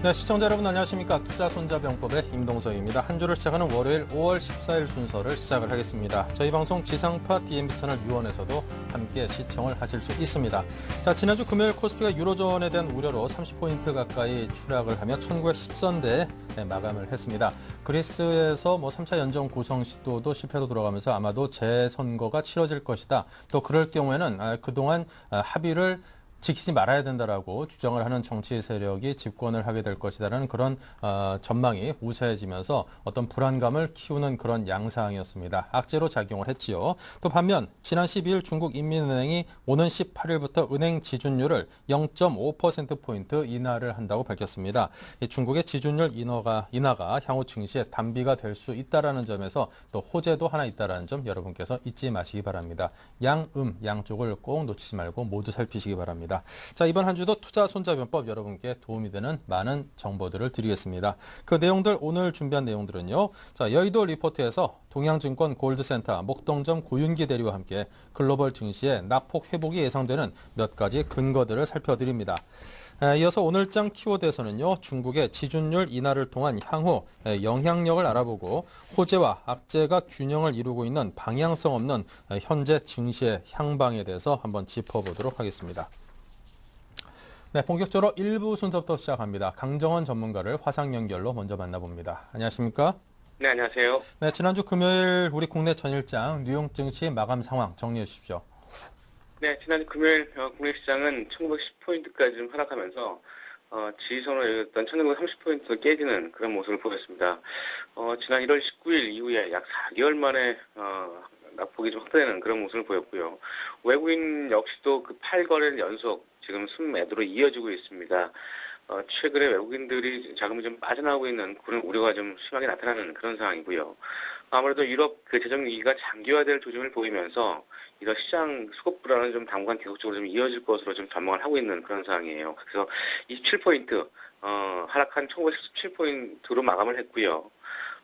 네, 시청자 여러분 안녕하십니까. 투자손자병법의 임동석입니다. 한 주를 시작하는 월요일 5월 14일 순서를 시작을 하겠습니다. 저희 방송 지상파 DMB 채널 유원에서도 함께 시청을 하실 수 있습니다. 자, 지난주 금요일 코스피가 유로존에 대한 우려로 30포인트 가까이 추락을 하며 1910선대에 마감을 했습니다. 그리스에서 3차 연정 구성 시도도 실패로 돌아가면서 아마도 재선거가 치러질 것이다. 또 그럴 경우에는 그동안 합의를 지키지 말아야 된다라고 주장을 하는 정치 세력이 집권을 하게 될 것이라는 그런 전망이 우세해지면서 어떤 불안감을 키우는 그런 양상이었습니다. 악재로 작용을 했지요. 또 반면 지난 12일 중국 인민은행이 오는 18일부터 은행 지준율을 0.5%포인트 인하를 한다고 밝혔습니다. 중국의 지준율 인하가 향후 증시에 단비가 될 수 있다는 점에서 또 호재도 하나 있다는 점 여러분께서 잊지 마시기 바랍니다. 양쪽을 꼭 놓치지 말고 모두 살피시기 바랍니다. 자, 이번 한 주도 투자 손자병법 여러분께 도움이 되는 많은 정보들을 드리겠습니다. 그 내용들 오늘 준비한 내용들은요. 자, 여의도 리포트에서 동양증권 골드센터 목동점 고윤기 대리와 함께 글로벌 증시의 낙폭 회복이 예상되는 몇 가지 근거들을 살펴드립니다. 이어서 오늘장 키워드에서는요. 중국의 지준율 인하를 통한 향후 영향력을 알아보고 호재와 악재가 균형을 이루고 있는 방향성 없는 현재 증시의 향방에 대해서 한번 짚어보도록 하겠습니다. 네, 본격적으로 1부 순서부터 시작합니다. 강정원 전문가를 화상 연결로 먼저 만나봅니다. 안녕하십니까? 네, 안녕하세요. 네, 지난주 금요일 우리 국내 전일장 뉴욕 증시 마감 상황 정리해 주십시오. 네, 지난주 금요일 국내 시장은 1910포인트까지 좀 하락하면서 지지선을 1930포인트를 깨지는 그런 모습을 보였습니다. 지난 1월 19일 이후에 약 4개월 만에 낙폭이 좀 확대되는 그런 모습을 보였고요. 외국인 역시도 그 8거래일 연속 지금 순매도로 이어지고 있습니다. 최근에 외국인들이 자금이 좀 빠져나오고 있는 그런 우려가 좀 심하게 나타나는 그런 상황이고요. 아무래도 유럽 그 재정 위기가 장기화될 조짐을 보이면서 이런 시장 수급 불안은 좀 당분간 계속적으로 좀 이어질 것으로 좀 전망을 하고 있는 그런 상황이에요. 그래서 27포인트 하락한 1917포인트로 마감을 했고요.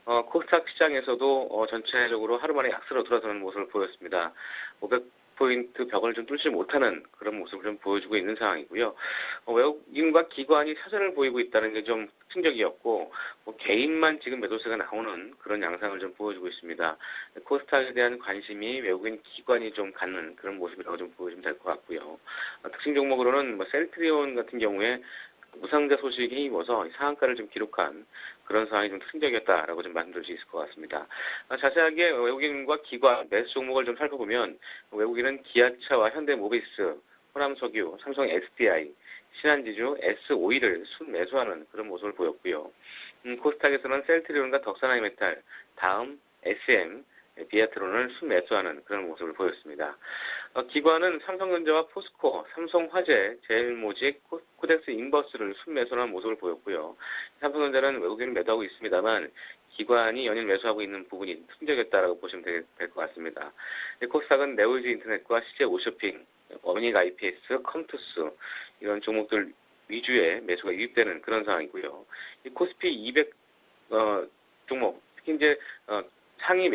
코스닥 시장에서도 전체적으로 하루 만에 약세로 돌아서는 모습을 보였습니다. 500포인트 벽을 좀 뚫지 못하는 그런 모습을 좀 보여주고 있는 상황이고요. 외국인과 기관이 사선을 보이고 있다는 게 좀 특징적이었고, 개인만 지금 매도세가 나오는 그런 양상을 좀 보여주고 있습니다. 코스닥에 대한 관심이 외국인 기관이 좀 갖는 그런 모습이라고 좀 보여주면 될 것 같고요. 특징 종목으로는 셀트리온 같은 경우에 무상자 소식이 힘입어서 상한가를 좀 기록한 그런 상황이 좀 특징적이었다라고 좀 말씀드릴 수 있을 것 같습니다. 자세하게 외국인과 기관 매수 종목을 좀 살펴보면 외국인은 기아차와 현대모비스, 호남석유, 삼성 SDI, 신한지주, S51을 순매수하는 그런 모습을 보였고요. 코스닥에서는 셀트리온과 덕산하이메탈, 다음 SM, 비아트론을 순매수하는 그런 모습을 보였습니다. 기관은 삼성전자와 포스코, 삼성화재, 제일모직, 코덱스 인버스를 순매수하는 모습을 보였고요. 삼성전자는 외국인을 매도하고 있습니다만 기관이 연일 매수하고 있는 부분이 특징적이었다고 보시면 될 것 같습니다. 코스닥은 네오이즈 인터넷과 CJ5쇼핑, 어미닉 IPS, 컴투스 이런 종목들 위주의 매수가 유입되는 그런 상황이고요. 이 코스피 200 종목, 특히 이제 상위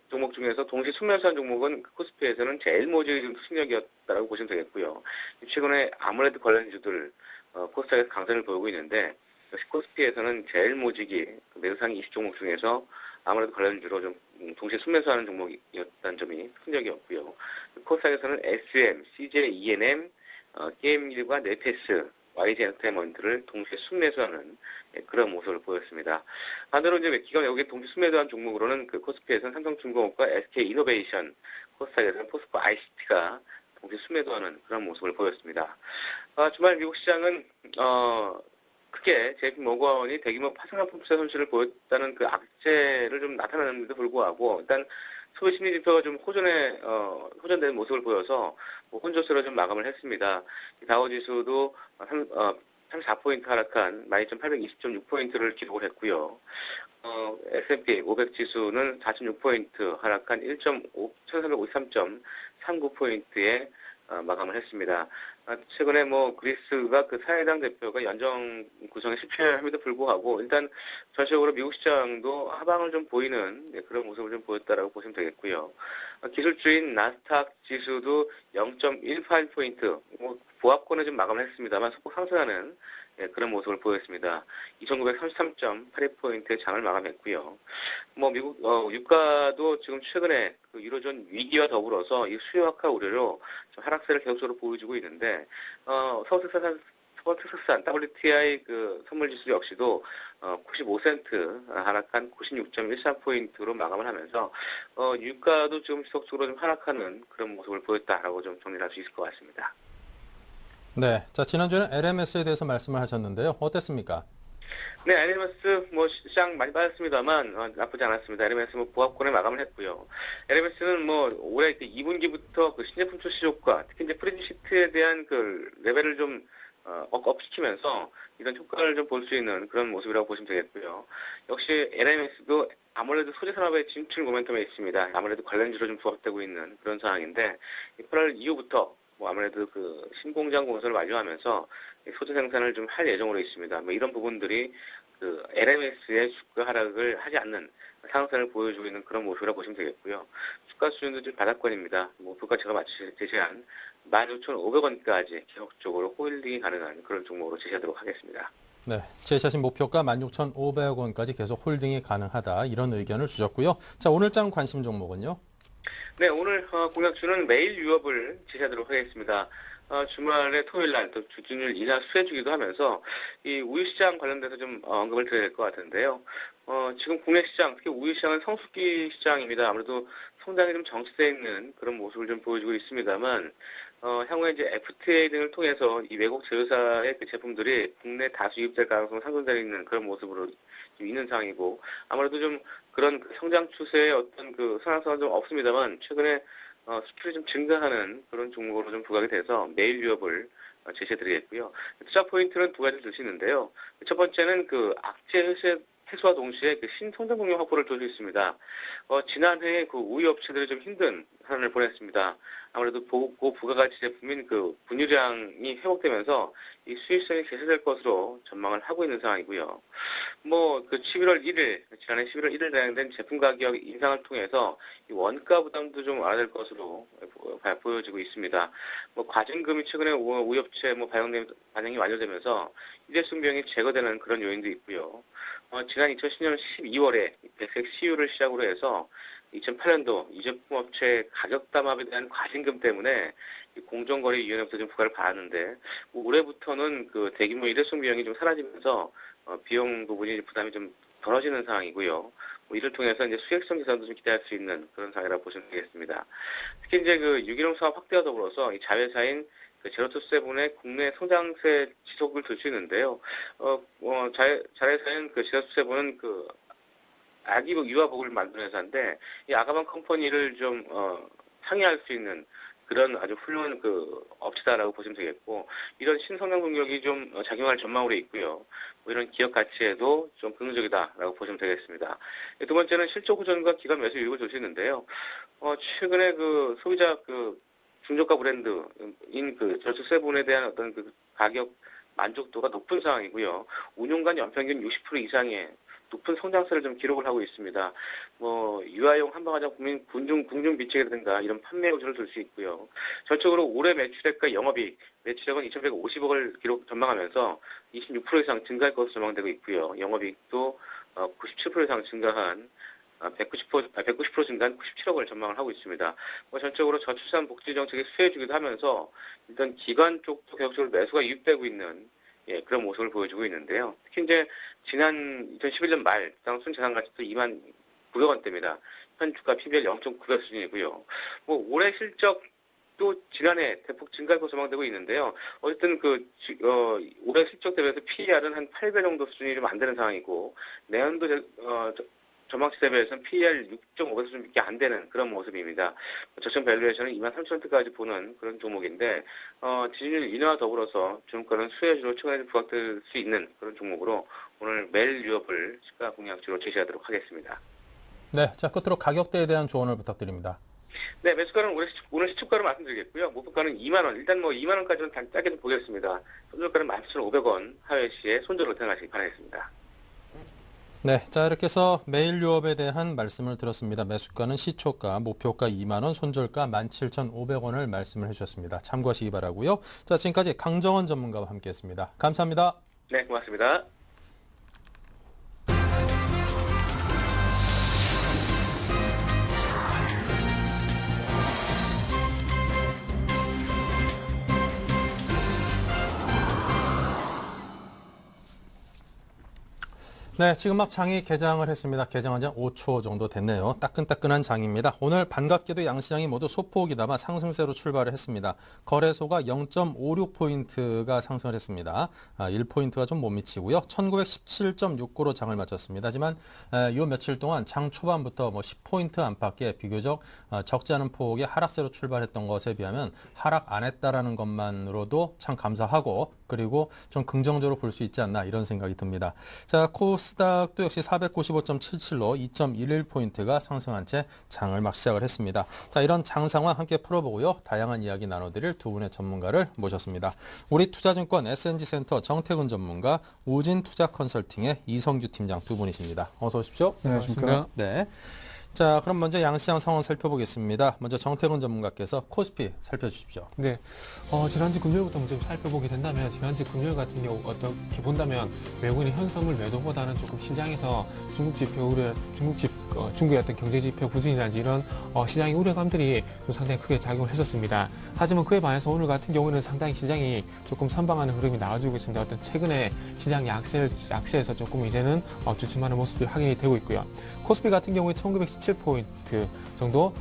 종목 중에서 동시 순매수한 종목은 코스피에서는 제일모직이 좀 특징적이었다고 보시면 되겠고요. 최근에 아무래도 관련주들 코스닥에서 강세를 보이고 있는데 코스피에서는 제일모직이 매수상위 20종목 중에서 아무래도 관련주로 좀 동시 순매수하는 종목이었다는 점이 특징적이었고요. 코스닥에서는 SM, CJ, ENM, 게임일과 네페스, YG 엔터테인먼트를 동시에 순매수하는 그런 모습을 보였습니다. 반대로 이제 기관 여기 동시 순매수한 종목으로는 그 코스피에서는 삼성중공업과 SK이노베이션, 코스닥에서는 포스코 ICT가 동시 순매수하는 그런 모습을 보였습니다. 주말 미국 시장은 크게 JP모건이 대규모 파생상품 투자 손실을 보였다는 그 악재를 좀 나타나는데도 불구하고 일단 소비 심리 지표가 좀 호전되는 모습을 보여서 혼조세로 좀 마감을 했습니다. 다우지수도 34포인트 하락한 12,820.6포인트를 기록을 했고요. S&P 500 지수는 4.6포인트 하락한 1,353.39포인트에 마감을 했습니다. 최근에 그리스가 그 사회당 대표가 연정 구성에 실패함에도 불구하고 일단 전체적으로 미국 시장도 하방을 좀 보이는 그런 모습을 좀 보였다라고 보시면 되겠고요. 기술주인 나스닥 지수도 0.18포인트 보합권에 좀 마감을 했습니다만 소폭 상승하는 그런 모습을 보였습니다. 2,933.82포인트의 장을 마감했고요. 뭐 미국 유가도 지금 최근에 그 유로존 위기와 더불어서 이 수요 악화 우려로 좀 하락세를 계속적으로 보여주고 있는데 서울텍사스산 WTI 그 선물 지수 역시도 95센트 하락한 96.13포인트로 마감을 하면서 유가도 지금 지속적으로 좀 하락하는 그런 모습을 보였다라고 좀 정리할 수 있을 것 같습니다. 네, 자 지난주에는 LMS에 대해서 말씀을 하셨는데요. 어땠습니까? 네, LMS 뭐 시장 많이 빠졌습니다만 나쁘지 않았습니다. LMS 뭐 보합권에 마감을 했고요. LMS는 뭐 올해 2분기부터 그 신제품 출시 효과, 특히 이제 프리즘 시트에 대한 그 레벨을 좀 업시키면서 이런 효과를 좀 볼 수 있는 그런 모습이라고 보시면 되겠고요. 역시 LMS도 아무래도 소재 산업의 진출 모멘텀에 있습니다. 아무래도 관련주로 좀 부합되고 있는 그런 상황인데 8월 이후부터 뭐 아무래도 그 신공장 건설을 완료하면서 소재 생산을 좀 할 예정으로 있습니다. 뭐 이런 부분들이 그 LMS의 주가 하락을 하지 않는 상승을 보여주고 있는 그런 모습이라고 보시면 되겠고요. 주가 수준도 좀 바닥권입니다. 목표가 제가 제시한 16,500원까지 계속적으로 홀딩이 가능한 그런 종목으로 제시하도록 하겠습니다. 네, 제시하신 목표가 16,500원까지 계속 홀딩이 가능하다 이런 의견을 주셨고요. 자, 오늘장 관심 종목은요? 네, 오늘 공약주는 매일 유업을 제시하도록 하겠습니다. 주말에 토요일 날 또 주중률 인하 수혜주기도 하면서 이 우유 시장 관련돼서 좀 언급을 드려야 될 것 같은데요. 지금 국내 시장, 특히 우유 시장은 성수기 시장입니다. 아무래도 성장이 좀 정체되어 있는 그런 모습을 좀 보여주고 있습니다만, 향후에 이제 FTA 등을 통해서 이 외국 제휴사의 그 제품들이 국내 다수 유입될 가능성이 상존되어 있는 그런 모습으로 있는 상황이고, 아무래도 좀 그런 그 성장 추세의 어떤 그 선행성은 좀 없습니다만, 최근에 수출이 좀 증가하는 그런 종목으로 좀 부각이 돼서 매일 유업을 제시해드리겠고요. 투자 포인트는 두 가지를 두시는데요. 첫 번째는 그 악재 해소와 동시에 그 신성장 동력 확보를 줄 수 있습니다. 지난해에 그 우유 업체들이 좀 힘든 한 해를 보냈습니다. 아무래도 고부가가치 제품인 그 분유량이 회복되면서 이 수익성이 개선될 것으로 전망을 하고 있는 상황이고요. 뭐 그 11월 1일, 지난해 11월 1일 발행된 제품 가격 인상을 통해서 이 원가 부담도 좀 완화될 것으로 보여지고 있습니다. 뭐 과징금이 최근에 우유업체 반영이 완료되면서 일회성 비용이 제거되는 그런 요인도 있고요. 지난 2010년 12월에 백색 CU를 시작으로 해서 2008년도 이 제품 업체 가격 담합에 대한 과징금 때문에 공정거래위원회부터 좀 부과를 받았는데 올해부터는 그 대규모 일회성 비용이 좀 사라지면서 비용 부분이 부담이 좀 덜어지는 상황이고요. 이를 통해서 이제 수익성 개선도 좀 기대할 수 있는 그런 상황이라고 보시면 되겠습니다. 특히 이제 그 유기농 사업 확대와 더불어서 이 자회사인 그 제로투세븐의 국내 성장세 지속을 둘 수 있는데요. 자회사인 그 제로투세븐은 그 아기 유아복을 만드는 회사인데 이 아가방 컴퍼니를 좀 상회할 수 있는 그런 아주 훌륭한 그 업체다라고 보시면 되겠고 이런 신성장 동력이 좀 작용할 전망으로 있고요. 뭐 이런 기업 가치에도 좀 긍정적이다라고 보시면 되겠습니다. 두 번째는 실적 호전과 기관 매수 유입을 주시는데요. 최근에 그 소비자 그 중저가 브랜드인 그 저축세분에 대한 어떤 그 가격 만족도가 높은 상황이고요. 운용간 연평균 60% 이상의 높은 성장세를 좀 기록을 하고 있습니다. 뭐 유아용 한방화장 궁중 비책이라든가 이런 판매 호조를 둘 수 있고요. 전적으로 올해 매출액과 영업이익, 매출액은 2,150억을 전망하면서 26% 이상 증가할 것으로 전망되고 있고요. 영업이익도 97% 이상 증가한 190% 증가한 97억을 전망을 하고 있습니다. 전적으로 저출산 복지 정책의 수혜주기도 하면서 일단 기관 쪽도 계속적으로 매수가 유입되고 있는 그런 모습을 보여주고 있는데요. 특히 이제 지난 2011년 말 순 자산 가치도 2만 900원대입니다. 현 주가 PBR 0.9배 수준이고요. 올해 실적도 지난해 대폭 증가할 것으로 전망되고 있는데요. 어쨌든 올해 실적 대비해서 PER은 한 8배 정도 수준이 좀 안 되는 상황이고 내년도 전망치 대비해서는 PER 6.5배 수준밖에 안 되는 그런 모습입니다. 저점 밸류에이션은 23,000원대까지 보는 그런 종목인데 지지율 인하와 더불어서 주가는 수혜주로 최근에 부각될 수 있는 그런 종목으로 오늘 매일 유업을 시가 공략주로 제시하도록 하겠습니다. 네, 자 끝으로 가격대에 대한 조언을 부탁드립니다. 네, 매수가는 오늘 시초가로 말씀드리겠고요. 목표가는 2만 원. 일단 2만 원까지는 짧게 좀 보겠습니다. 손절가는 17,500원 하회 시에 손절로 대응하시기 바라겠습니다. 네, 자 이렇게 해서 매일 유업에 대한 말씀을 들었습니다. 매수가는 시초가, 목표가 2만 원, 손절가 17,500원을 말씀을 해주셨습니다. 참고하시기 바라고요. 자, 지금까지 강정원 전문가와 함께했습니다. 감사합니다. 네, 고맙습니다. 네, 지금 막 장이 개장을 했습니다. 개장한 지 5초 정도 됐네요. 따끈따끈한 장입니다. 오늘 반갑게도 양시장이 모두 소폭이나마 상승세로 출발을 했습니다. 거래소가 0.56포인트가 상승을 했습니다. 1포인트가 좀 못 미치고요. 1917.69로 장을 마쳤습니다. 하지만 이 며칠 동안 장 초반부터 10포인트 안팎의 비교적 적지 않은 폭의 하락세로 출발했던 것에 비하면 하락 안 했다라는 것만으로도 참 감사하고 그리고 좀 긍정적으로 볼 수 있지 않나 이런 생각이 듭니다. 자, 코스닥도 역시 495.77로 2.11포인트가 상승한 채 장을 막 시작을 했습니다. 자, 이런 장 상황 함께 풀어보고요. 다양한 이야기 나눠드릴 두 분의 전문가를 모셨습니다. 우리 투자증권 SNG센터 정태근 전문가, 우진투자 컨설팅의 이성규 팀장 두 분이십니다. 어서 오십시오. 안녕하십니까. 네. 자, 그럼 먼저 양시장 상황 살펴보겠습니다. 먼저 정태근 전문가께서 코스피 살펴주십시오. 네, 지난주 금요일부터 먼저 살펴보게 된다면 지난주 금요일 같은 경우 어떻게 본다면 외국인의 현선물 매도보다는 조금 시장에서 중국의 어떤 경제지표 부진이라든지 이런 시장의 우려감들이 좀 상당히 크게 작용을 했었습니다. 하지만 그에 반해서 오늘 같은 경우는 상당히 시장이 조금 선방하는 흐름이 나와주고 있습니다. 어떤 최근에 시장 약세에서 조금 이제는 주춤하는 모습이 확인이 되고 있고요. 코스피 같은 경우에 1917포인트 정도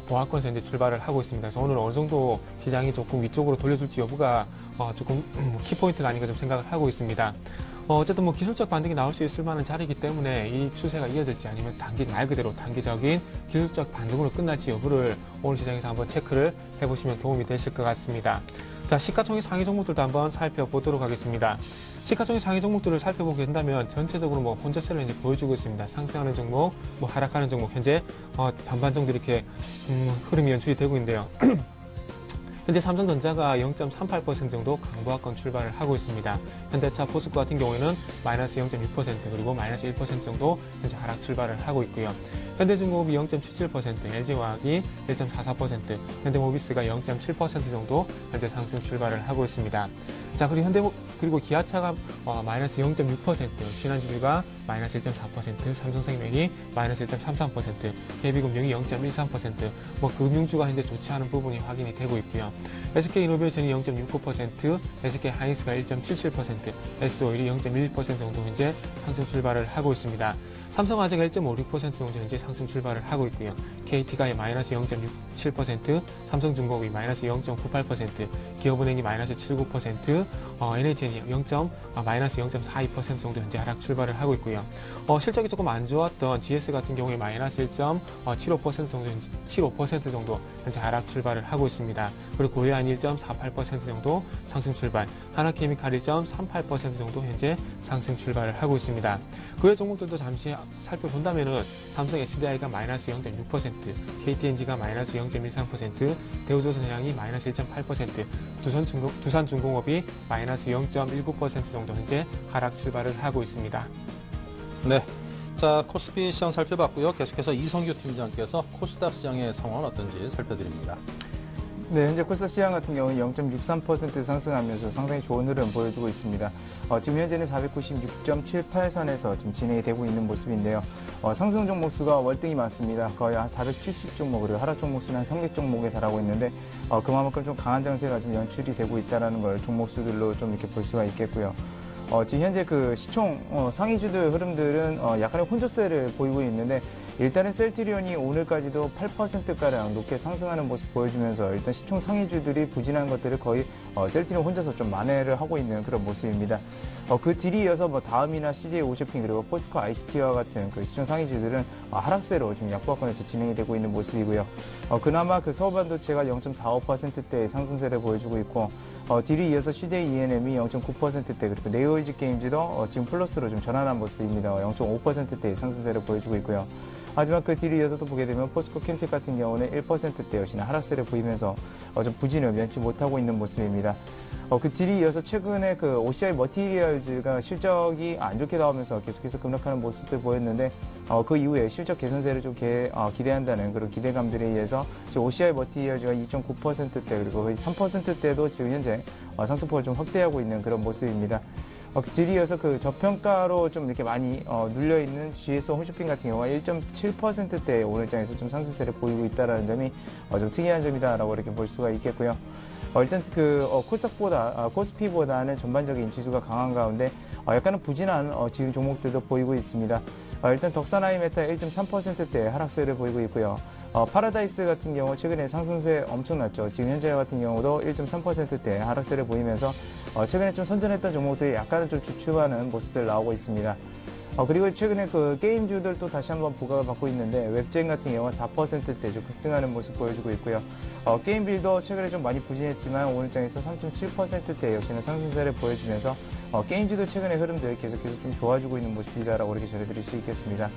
보합권에서 이제 출발을 하고 있습니다. 그래서 오늘 어느 정도 시장이 조금 위쪽으로 돌려줄지 여부가 조금 키포인트가 아닌가 좀 생각을 하고 있습니다. 어쨌든 기술적 반등이 나올 수 있을 만한 자리이기 때문에 이 추세가 이어질지 아니면 말 그대로 단기적인 기술적 반등으로 끝날지 여부를 오늘 시장에서 한번 체크를 해보시면 도움이 되실 것 같습니다. 자, 시가총액 상위 종목들도 한번 살펴보도록 하겠습니다. 시가총액 상위 종목들을 살펴보게 된다면 전체적으로 혼자세를 이제 보여주고 있습니다. 상승하는 종목, 하락하는 종목, 현재 반반 정도 이렇게 흐름이 연출이 되고 있는데요. 현재 삼성전자가 0.38% 정도 강보합권 출발을 하고 있습니다. 현대차, 포스코 같은 경우에는 마이너스 0.6% 그리고 마이너스 1% 정도 현재 하락 출발을 하고 있고요. 현대중공업이 0.77%, LG화학이 1.44%, 현대모비스가 0.7% 정도 현재 상승 출발을 하고 있습니다. 자, 그리고 기아차가 마이너스 0.6%, 신한지주가 마이너스 1.4%, 삼성생명이 마이너스 1.33%, KB금융이 0.13%, 금융주가 현재 좋지 않은 부분이 확인이 되고 있고요. SK이노베이션이 0.69%, SK하이닉스가 1.77%, S오일이 0.11% 정도 현재 상승 출발을 하고 있습니다. 삼성화재가 1.56% 정도 현재 상승 출발을 하고 있고요. KT가 마이너스 0.67%, 삼성중공업이 마이너스 0.98%, 기업은행이 마이너스 79%, NHN이 마이너스 0.42% 정도 현재 하락 출발을 하고 있고요. 실적이 조금 안 좋았던 GS 같은 경우에 마이너스 1.75% 정도 현재 하락 출발을 하고 있습니다. 그리고 고해안이 1.48% 정도 상승 출발, 하나케미칼 1.38% 정도 현재 상승 출발을 하고 있습니다. 그 외 종목들도 잠시 살펴본다면은 삼성 SDI가 마이너스 0.6%, KTNG가 마이너스 0.13%, 대우조선해양이 마이너스 1.8%, 두산중공업이 마이너스 0.19% 정도 현재 하락 출발을 하고 있습니다. 네. 자, 코스피 시장 살펴봤고요. 계속해서 이성규 팀장께서 코스닥 시장의 상황은 어떤지 살펴드립니다. 네, 현재 코스닥 시장 같은 경우는 0.63% 상승하면서 상당히 좋은 흐름 보여주고 있습니다. 지금 현재는 496.78선에서 지금 진행이 되고 있는 모습인데요. 상승 종목 수가 월등히 많습니다. 거의 한 470 종목, 그리고 하락 종목 수는 한 300종목에 달하고 있는데, 그만큼 좀 강한 장세가 좀 연출이 되고 있다는 걸 종목 수들로 좀 이렇게 볼 수가 있겠고요. 지금 현재 그 시총 상위주들 흐름들은 약간의 혼조세를 보이고 있는데, 일단은 셀트리온이 오늘까지도 8%가량 높게 상승하는 모습 보여주면서 일단 시총 상위주들이 부진한 것들을 거의 셀트리온 혼자서 좀 만회를 하고 있는 그런 모습입니다. 그 뒤에 이어서 다음이나 CJ 오쇼핑 그리고 포스코 ICT와 같은 그 시총 상위주들은 하락세로 지금 약보합권에서 진행이 되고 있는 모습이고요. 그나마 그 서울반도체가 0.45%대의 상승세를 보여주고 있고, 뒤를 이어서 CJ ENM이 0.9%대 그리고 네오이즈 게임즈도 지금 플러스로 좀 전환한 모습입니다. 0.5%대의 상승세를 보여주고 있고요. 하지만 그 뒤를 이어서 또 보게 되면 포스코 캠텍 같은 경우는 1%대 역시나 하락세를 보이면서 좀 부진을 면치 못하고 있는 모습입니다. 그 뒤를 이어서 최근에 그 OCI 머티리얼즈가 실적이 안 좋게 나오면서 계속해서 급락하는 모습들 보였는데, 그 이후에 실적 개선세를 좀 기대한다는 그런 기대감들에 의해서 지금 OCI 머티리얼즈가 2.9%대 그리고 거의 3%대도 지금 현재 상승폭을 좀 확대하고 있는 그런 모습입니다. 뒤이어서 그 저평가로 좀 이렇게 많이 눌려 있는 GS 홈쇼핑 같은 경우가 1.7%대 오늘장에서 좀 상승세를 보이고 있다는 점이 좀 특이한 점이다라고 이렇게 볼 수가 있겠고요. 일단 코스피보다는 전반적인 지수가 강한 가운데 약간은 부진한 지금 종목들도 보이고 있습니다. 일단 덕산 하이메탈 1.3%대 하락세를 보이고 있고요. 파라다이스 같은 경우 최근에 상승세 엄청났죠. 지금 현재 같은 경우도 1.3%대 하락세를 보이면서 최근에 좀 선전했던 종목들이 약간은 좀 주춤하는 모습들 나오고 있습니다. 그리고 최근에 그 게임주들도 다시 한번 부각을 받고 있는데 웹젠 같은 경우는 4%대 좀 급등하는 모습 보여주고 있고요. 게임빌도 최근에 좀 많이 부진했지만 오늘장에서 3.7%대 역시나 상승세를 보여주면서 게임주도 최근의 흐름들 계속해서 좀 좋아지고 있는 모습이다라고 이렇게 전해드릴 수 있겠습니다.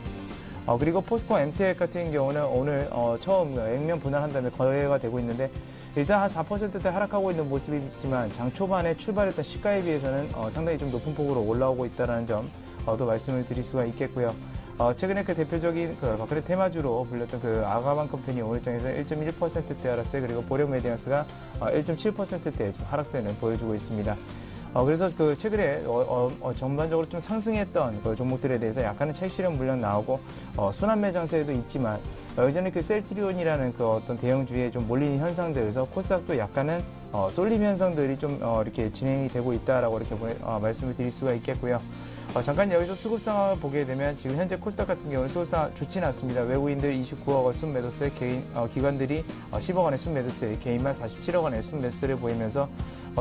그리고 포스코 MTX 같은 경우는 오늘 처음 액면 분할한 다음에 거래가 되고 있는데 일단 한 4%대 하락하고 있는 모습이지만 장 초반에 출발했던 시가에 비해서는 상당히 좀 높은 폭으로 올라오고 있다는 점 또 말씀을 드릴 수가 있겠고요. 최근에 그 대표적인 박근혜 테마주로 불렸던 그 아가방 컴퍼니 오늘장에서 1.1%대 하락세 그리고 보령 메디언스가 1.7%대 좀 하락세는 보여주고 있습니다. 그래서 그 최근에 전반적으로 좀 상승했던 그 종목들에 대해서 약간은 차익 실현 물량 나오고 순환 매장세도 있지만 여전히 그 셀트리온이라는 그 어떤 대형주에 좀 몰리는 현상들에서 코스닥도 약간은 쏠림 현상들이 좀 이렇게 진행이 되고 있다라고 이렇게 말씀을 드릴 수가 있겠고요. 잠깐 여기서 수급 상황을 보게 되면 지금 현재 코스닥 같은 경우는 수급 상황 좋지는 않습니다. 외국인들 29억 원 순매도세, 개인 기관들이 10억 원의 순매도세, 개인만 47억 원의 순매수세를 보이면서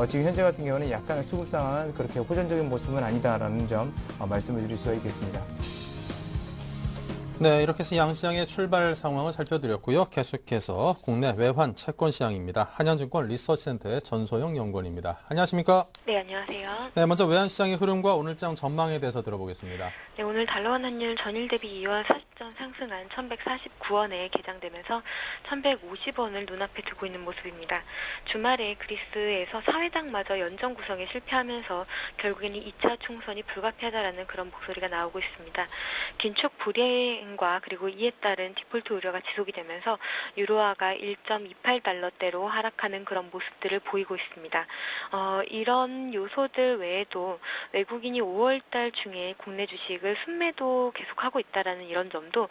지금 현재 같은 경우는 약간의 수급 상황은 그렇게 호전적인 모습은 아니다라는 점 말씀을 드릴 수가 있겠습니다. 네, 이렇게 해서 양시장의 출발 상황을 살펴드렸고요. 계속해서 국내 외환 채권 시장입니다. 한양증권 리서치센터의 전소영 연구원입니다. 안녕하십니까? 네, 안녕하세요. 네, 먼저 외환 시장의 흐름과 오늘장 전망에 대해서 들어보겠습니다. 네, 오늘 달러원 환율 전일 대비 2월 40전 상승한 1,149원에 개장되면서 1,150원을 눈앞에 두고 있는 모습입니다. 주말에 그리스에서 사회당마저 연정 구성에 실패하면서 결국에는 2차 총선이 불가피하다라는 그런 목소리가 나오고 있습니다. 긴축 불이행과 그리고 이에 따른 디폴트 우려가 지속이 되면서 유로화가 1.28달러대로 하락하는 그런 모습들을 보이고 있습니다. 이런 요소들 외에도 외국인이 5월달 중에 국내 주식을 순매도 계속하고 있다라는 이런 점도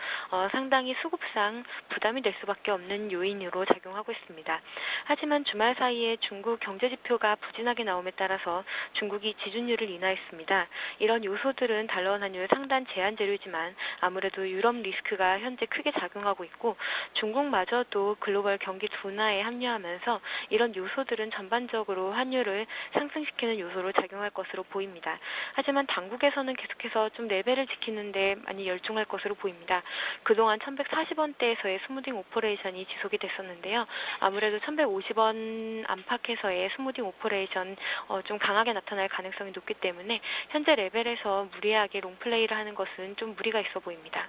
상당히 수급상 부담이 될 수밖에 없는 요인으로 작용하고 있습니다. 하지만 주말 사이에 중국 경제지표가 부진하게 나옴에 따라서 중국이 지준율을 인하했습니다. 이런 요소들은 달러원 환율 상단 제한 재료지만 아무래도 유럽 리스크가 현재 크게 작용하고 있고 중국마저도 글로벌 경기 둔화에 합류하면서 이런 요소들은 전반적으로 환율을 상승시키는 요소로 작용할 것으로 보입니다. 하지만 당국에서는 계속해서 좀 레벨을 지키는데 많이 열중할 것으로 보입니다. 그동안 1140원대에서의 스무딩 오퍼레이션이 지속이 됐었는데요. 아무래도 1150원 안팎에서의 스무딩 오퍼레이션 좀 강하게 나타날 가능성이 높기 때문에 현재 레벨에서 무리하게 롱플레이를 하는 것은 좀 무리가 있어 보입니다.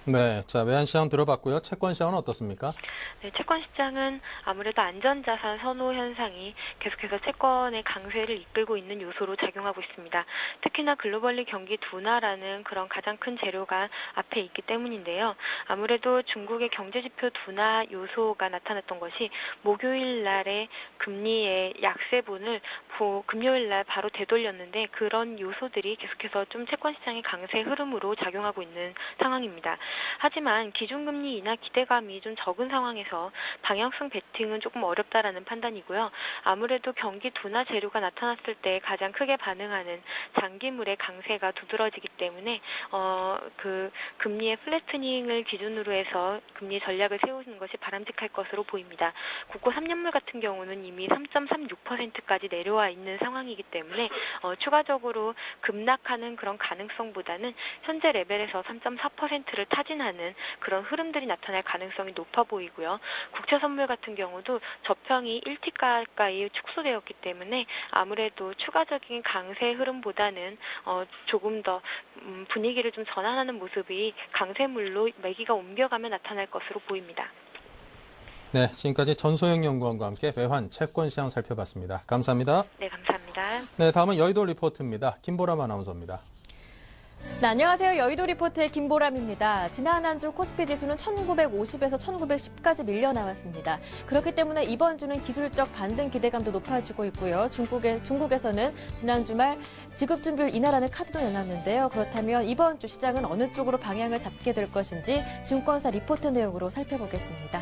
네, 자, 외환시장 들어봤고요. 채권시장은 어떻습니까? 네, 채권 시장은 아무래도 안전자산 선호 현상이 계속해서 채권의 강세를 이끌고 있는 요소로 작용하고 있습니다. 특히나 글로벌리 경기 둔화라는 그런 가장 큰 재료가 앞에 있기 때문인데요. 아무래도 중국의 경제지표 둔화 요소가 나타났던 것이 목요일 날의 금리의 약세분을 금요일 날 바로 되돌렸는데 그런 요소들이 계속해서 좀 채권 시장의 강세 흐름으로 작용하고 있는 상황입니다. 하지만 기준금리 인하 기대감이 좀 적은 상황에서 방향성 베팅은 조금 어렵다라는 판단이고요. 아무래도 경기 둔화 재료가 나타났을 때 가장 크게 반응하는 장기물의 강세가 두드러지기 때문에 그 금리의 플래트닝을 기준으로 해서 금리 전략을 세우는 것이 바람직할 것으로 보입니다. 국고 3년물 같은 경우는 이미 3.36%까지 내려와 있는 상황이기 때문에 추가적으로 급락하는 그런 가능성보다는 현재 레벨에서 3.4%를 타진하는 그런 흐름들이 나타날 가능성이 높아 보이고요. 국채 선물 같은 경우도 저평이 1T 가까이 축소되었기 때문에 아무래도 추가적인 강세 흐름보다는 조금 더 분위기를 좀 전환하는 모습이 강세물로 매기가 옮겨가며 나타날 것으로 보입니다. 네, 지금까지 전소영 연구원과 함께 외환 채권시장 살펴봤습니다. 감사합니다. 네, 감사합니다. 네, 다음은 여의도 리포트입니다. 김보람 아나운서입니다. 네, 안녕하세요. 여의도 리포트의 김보람입니다. 지난 한 주 코스피 지수는 1950에서 1910까지 밀려 나왔습니다. 그렇기 때문에 이번 주는 기술적 반등 기대감도 높아지고 있고요. 중국에서는 지난 주말 지급 준비율 인하라는 카드도 내놨는데요. 그렇다면 이번 주 시장은 어느 쪽으로 방향을 잡게 될 것인지 증권사 리포트 내용으로 살펴보겠습니다.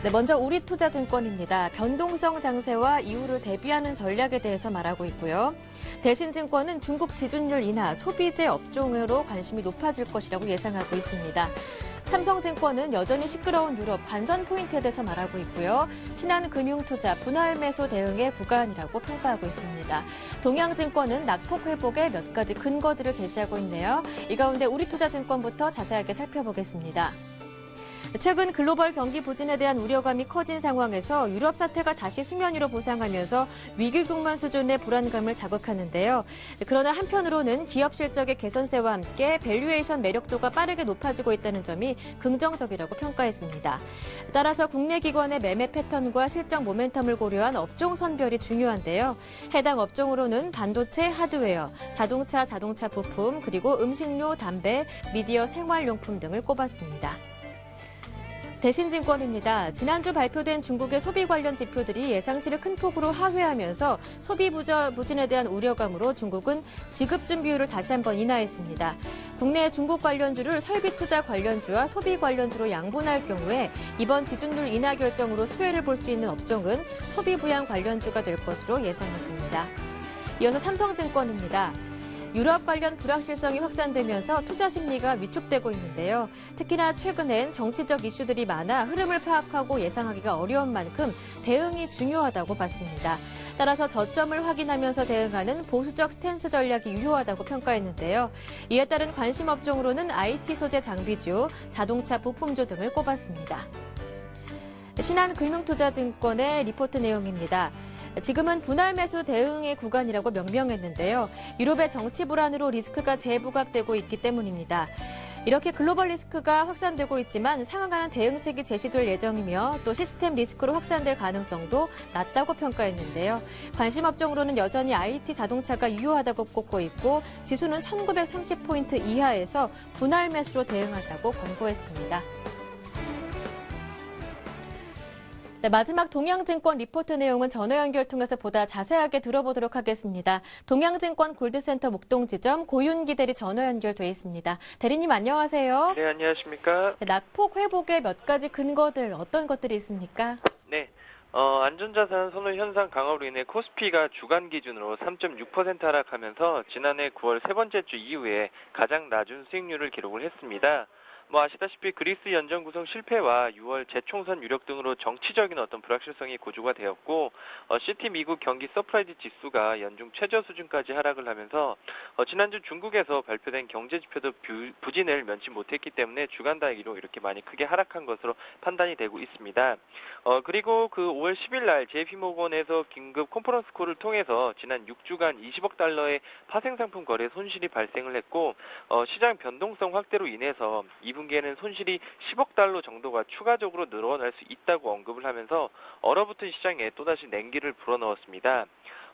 네, 먼저 우리투자증권입니다. 변동성 장세와 이후를 대비하는 전략에 대해서 말하고 있고요. 대신증권은 중국 지준율 인하, 소비재 업종으로 관심이 높아질 것이라고 예상하고 있습니다. 삼성증권은 여전히 시끄러운 유럽 관전 포인트에 대해서 말하고 있고요. 신한금융투자 분할 매수 대응의 구간이라고 평가하고 있습니다. 동양증권은 낙폭 회복에 몇 가지 근거들을 제시하고 있네요. 이 가운데 우리투자증권부터 자세하게 살펴보겠습니다. 최근 글로벌 경기 부진에 대한 우려감이 커진 상황에서 유럽 사태가 다시 수면 위로 부상하면서 위기 국면 수준의 불안감을 자극하는데요. 그러나 한편으로는 기업 실적의 개선세와 함께 밸류에이션 매력도가 빠르게 높아지고 있다는 점이 긍정적이라고 평가했습니다. 따라서 국내 기관의 매매 패턴과 실적 모멘텀을 고려한 업종 선별이 중요한데요. 해당 업종으로는 반도체, 하드웨어, 자동차 부품, 그리고 음식료, 담배, 미디어, 생활용품 등을 꼽았습니다. 대신증권입니다. 지난주 발표된 중국의 소비 관련 지표들이 예상치를 큰 폭으로 하회하면서 소비 부진에 대한 우려감으로 중국은 지급 준비율을 다시 한번 인하했습니다. 국내 중국 관련주를 설비 투자 관련주와 소비 관련주로 양분할 경우에 이번 지준율 인하 결정으로 수혜를 볼 수 있는 업종은 소비 부양 관련주가 될 것으로 예상했습니다. 이어서 삼성증권입니다. 유럽 관련 불확실성이 확산되면서 투자 심리가 위축되고 있는데요. 특히나 최근엔 정치적 이슈들이 많아 흐름을 파악하고 예상하기가 어려운 만큼 대응이 중요하다고 봤습니다. 따라서 저점을 확인하면서 대응하는 보수적 스탠스 전략이 유효하다고 평가했는데요. 이에 따른 관심 업종으로는 IT 소재 장비주, 자동차 부품주 등을 꼽았습니다. 신한금융투자증권의 리포트 내용입니다. 지금은 분할 매수 대응의 구간이라고 명명했는데요. 유럽의 정치 불안으로 리스크가 재부각되고 있기 때문입니다. 이렇게 글로벌 리스크가 확산되고 있지만 상응하는 대응책이 제시될 예정이며 또 시스템 리스크로 확산될 가능성도 낮다고 평가했는데요. 관심 업종으로는 여전히 IT 자동차가 유효하다고 꼽고 있고 지수는 1930포인트 이하에서 분할 매수로 대응한다고 권고했습니다. 네, 마지막 동양증권 리포트 내용은 전화 연결 통해서 보다 자세하게 들어보도록 하겠습니다. 동양증권 골드센터 목동지점 고윤기 대리 전화 연결돼 있습니다. 대리님 안녕하세요. 네, 안녕하십니까? 네, 낙폭 회복의 몇 가지 근거들 어떤 것들이 있습니까? 네, 안전자산 선호 현상 강화로 인해 코스피가 주간 기준으로 3.6% 하락하면서 지난해 9월 세 번째 주 이후에 가장 낮은 수익률을 기록을 했습니다. 아시다시피 그리스 연정 구성 실패와 6월 재총선 유력 등으로 정치적인 어떤 불확실성이 고조가 되었고, CT 미국 경기 서프라이즈 지수가 연중 최저 수준까지 하락을 하면서 지난주 중국에서 발표된 경제 지표도 부진을 면치 못했기 때문에 주간 단위로 이렇게 많이 크게 하락한 것으로 판단이 되고 있습니다. 그리고 그 5월 10일 날 JP모건에서 긴급 컨퍼런스 콜을 통해서 지난 6주간 20억 달러의 파생 상품 거래 손실이 발생을 했고, 시장 변동성 확대로 인해서 2분기에는 손실이 10억 달러 정도가 추가적으로 늘어날 수 있다고 언급을 하면서 얼어붙은 시장에 또다시 냉기를 불어넣었습니다.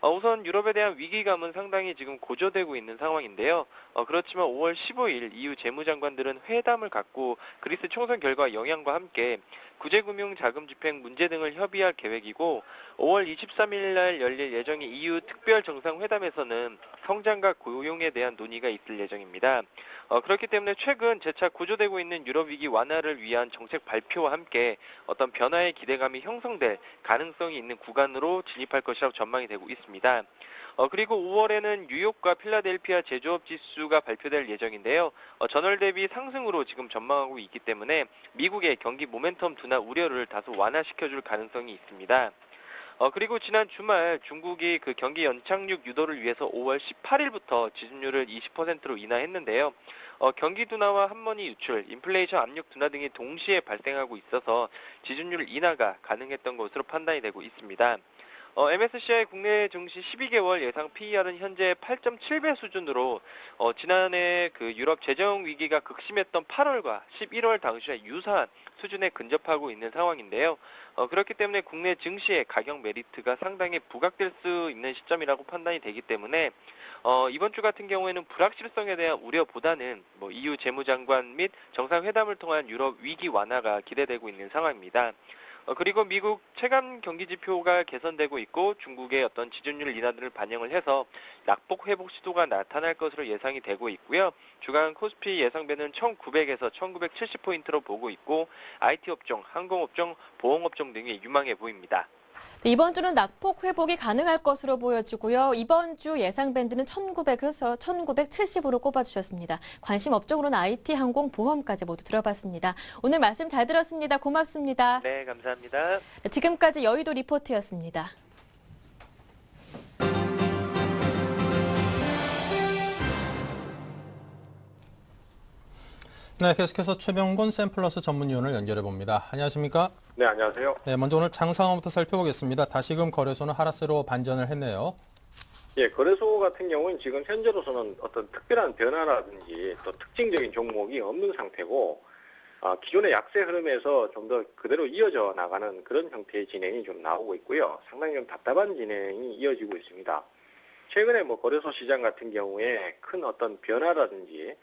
우선 유럽에 대한 위기감은 상당히 지금 고조되고 있는 상황인데요. 그렇지만 5월 15일 EU 재무장관들은 회담을 갖고 그리스 총선 결과 영향과 함께 구제금융 자금 집행 문제 등을 협의할 계획이고, 5월 23일 날 열릴 예정인 EU 특별 정상회담에서는 성장과 고용에 대한 논의가 있을 예정입니다. 그렇기 때문에 최근 재차 고조되고 있는 유럽 위기 완화를 위한 정책 발표와 함께 어떤 변화의 기대감이 형성될 가능성이 있는 구간으로 진입할 것이라고 전망이 되고 있습니다. 그리고 5월에는 뉴욕과 필라델피아 제조업 지수가 발표될 예정인데요. 전월 대비 상승으로 지금 전망하고 있기 때문에 미국의 경기 모멘텀 둔화 우려를 다소 완화시켜줄 가능성이 있습니다. 그리고 지난 주말 중국이 그 경기 연착륙 유도를 위해서 5월 18일부터 지준율을 20%로 인하했는데요. 경기 둔화와 한머니 유출, 인플레이션 압력 둔화 등이 동시에 발생하고 있어서 지준율 인하가 가능했던 것으로 판단이 되고 있습니다. MSCI 국내 증시 12개월 예상 PER은 현재 8.7배 수준으로 지난해 그 유럽 재정 위기가 극심했던 8월과 11월 당시와 유사한 수준에 근접하고 있는 상황인데요. 그렇기 때문에 국내 증시의 가격 메리트가 상당히 부각될 수 있는 시점이라고 판단이 되기 때문에 이번 주 같은 경우에는 불확실성에 대한 우려보다는 EU 재무장관 및 정상회담을 통한 유럽 위기 완화가 기대되고 있는 상황입니다. 그리고 미국 체감 경기 지표가 개선되고 있고 중국의 어떤 지준율 인하들을 반영을 해서 낙폭 회복 시도가 나타날 것으로 예상이 되고 있고요. 주간 코스피 예상배는 1900에서 1970포인트로 보고 있고 IT 업종, 항공업종, 보험업종 등이 유망해 보입니다. 네, 이번 주는 낙폭 회복이 가능할 것으로 보여지고요. 이번 주 예상 밴드는 1900에서 1970으로 꼽아주셨습니다. 관심 업종으로는 IT, 항공, 보험까지 모두 들어봤습니다. 오늘 말씀 잘 들었습니다. 고맙습니다. 네, 감사합니다. 네, 지금까지 여의도 리포트였습니다. 네, 계속해서 최병곤 샘플러스 전문위원을 연결해 봅니다. 안녕하십니까? 네, 안녕하세요. 네, 먼저 오늘 장 상황부터 살펴보겠습니다. 다시금 거래소는 하락세로 반전을 했네요. 예, 거래소 같은 경우는 지금 현재로서는 어떤 특별한 변화라든지 또 특징적인 종목이 없는 상태고, 기존의 약세 흐름에서 좀 더 그대로 이어져 나가는 그런 형태의 진행이 좀 나오고 있고요. 상당히 좀 답답한 진행이 이어지고 있습니다. 최근에 거래소 시장 같은 경우에 큰 어떤 변화라든지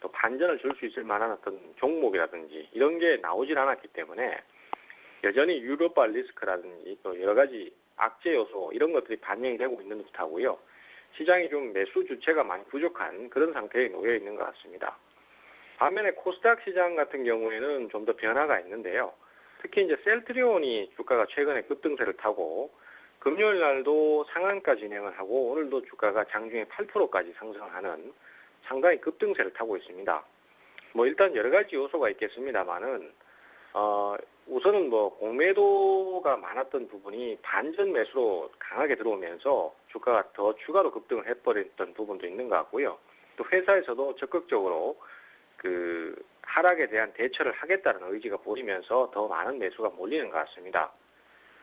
또 반전을 줄 수 있을 만한 어떤 종목이라든지 이런 게 나오질 않았기 때문에 여전히 유로바 리스크라든지 또 여러 가지 악재 요소 이런 것들이 반영이 되고 있는 듯하고요. 시장이 좀 매수 주체가 많이 부족한 그런 상태에 놓여 있는 것 같습니다. 반면에 코스닥 시장 같은 경우에는 좀 더 변화가 있는데요. 특히 이제 셀트리온이 주가가 최근에 급등세를 타고 금요일 날도 상한가 진행을 하고 오늘도 주가가 장중에 8%까지 상승하는 상당히 급등세를 타고 있습니다. 일단 여러 가지 요소가 있겠습니다만은 우선은 공매도가 많았던 부분이 반전 매수로 강하게 들어오면서 주가가 더 추가로 급등을 해버렸던 부분도 있는 것 같고요. 또 회사에서도 적극적으로 그 하락에 대한 대처를 하겠다는 의지가 보이면서 더 많은 매수가 몰리는 것 같습니다.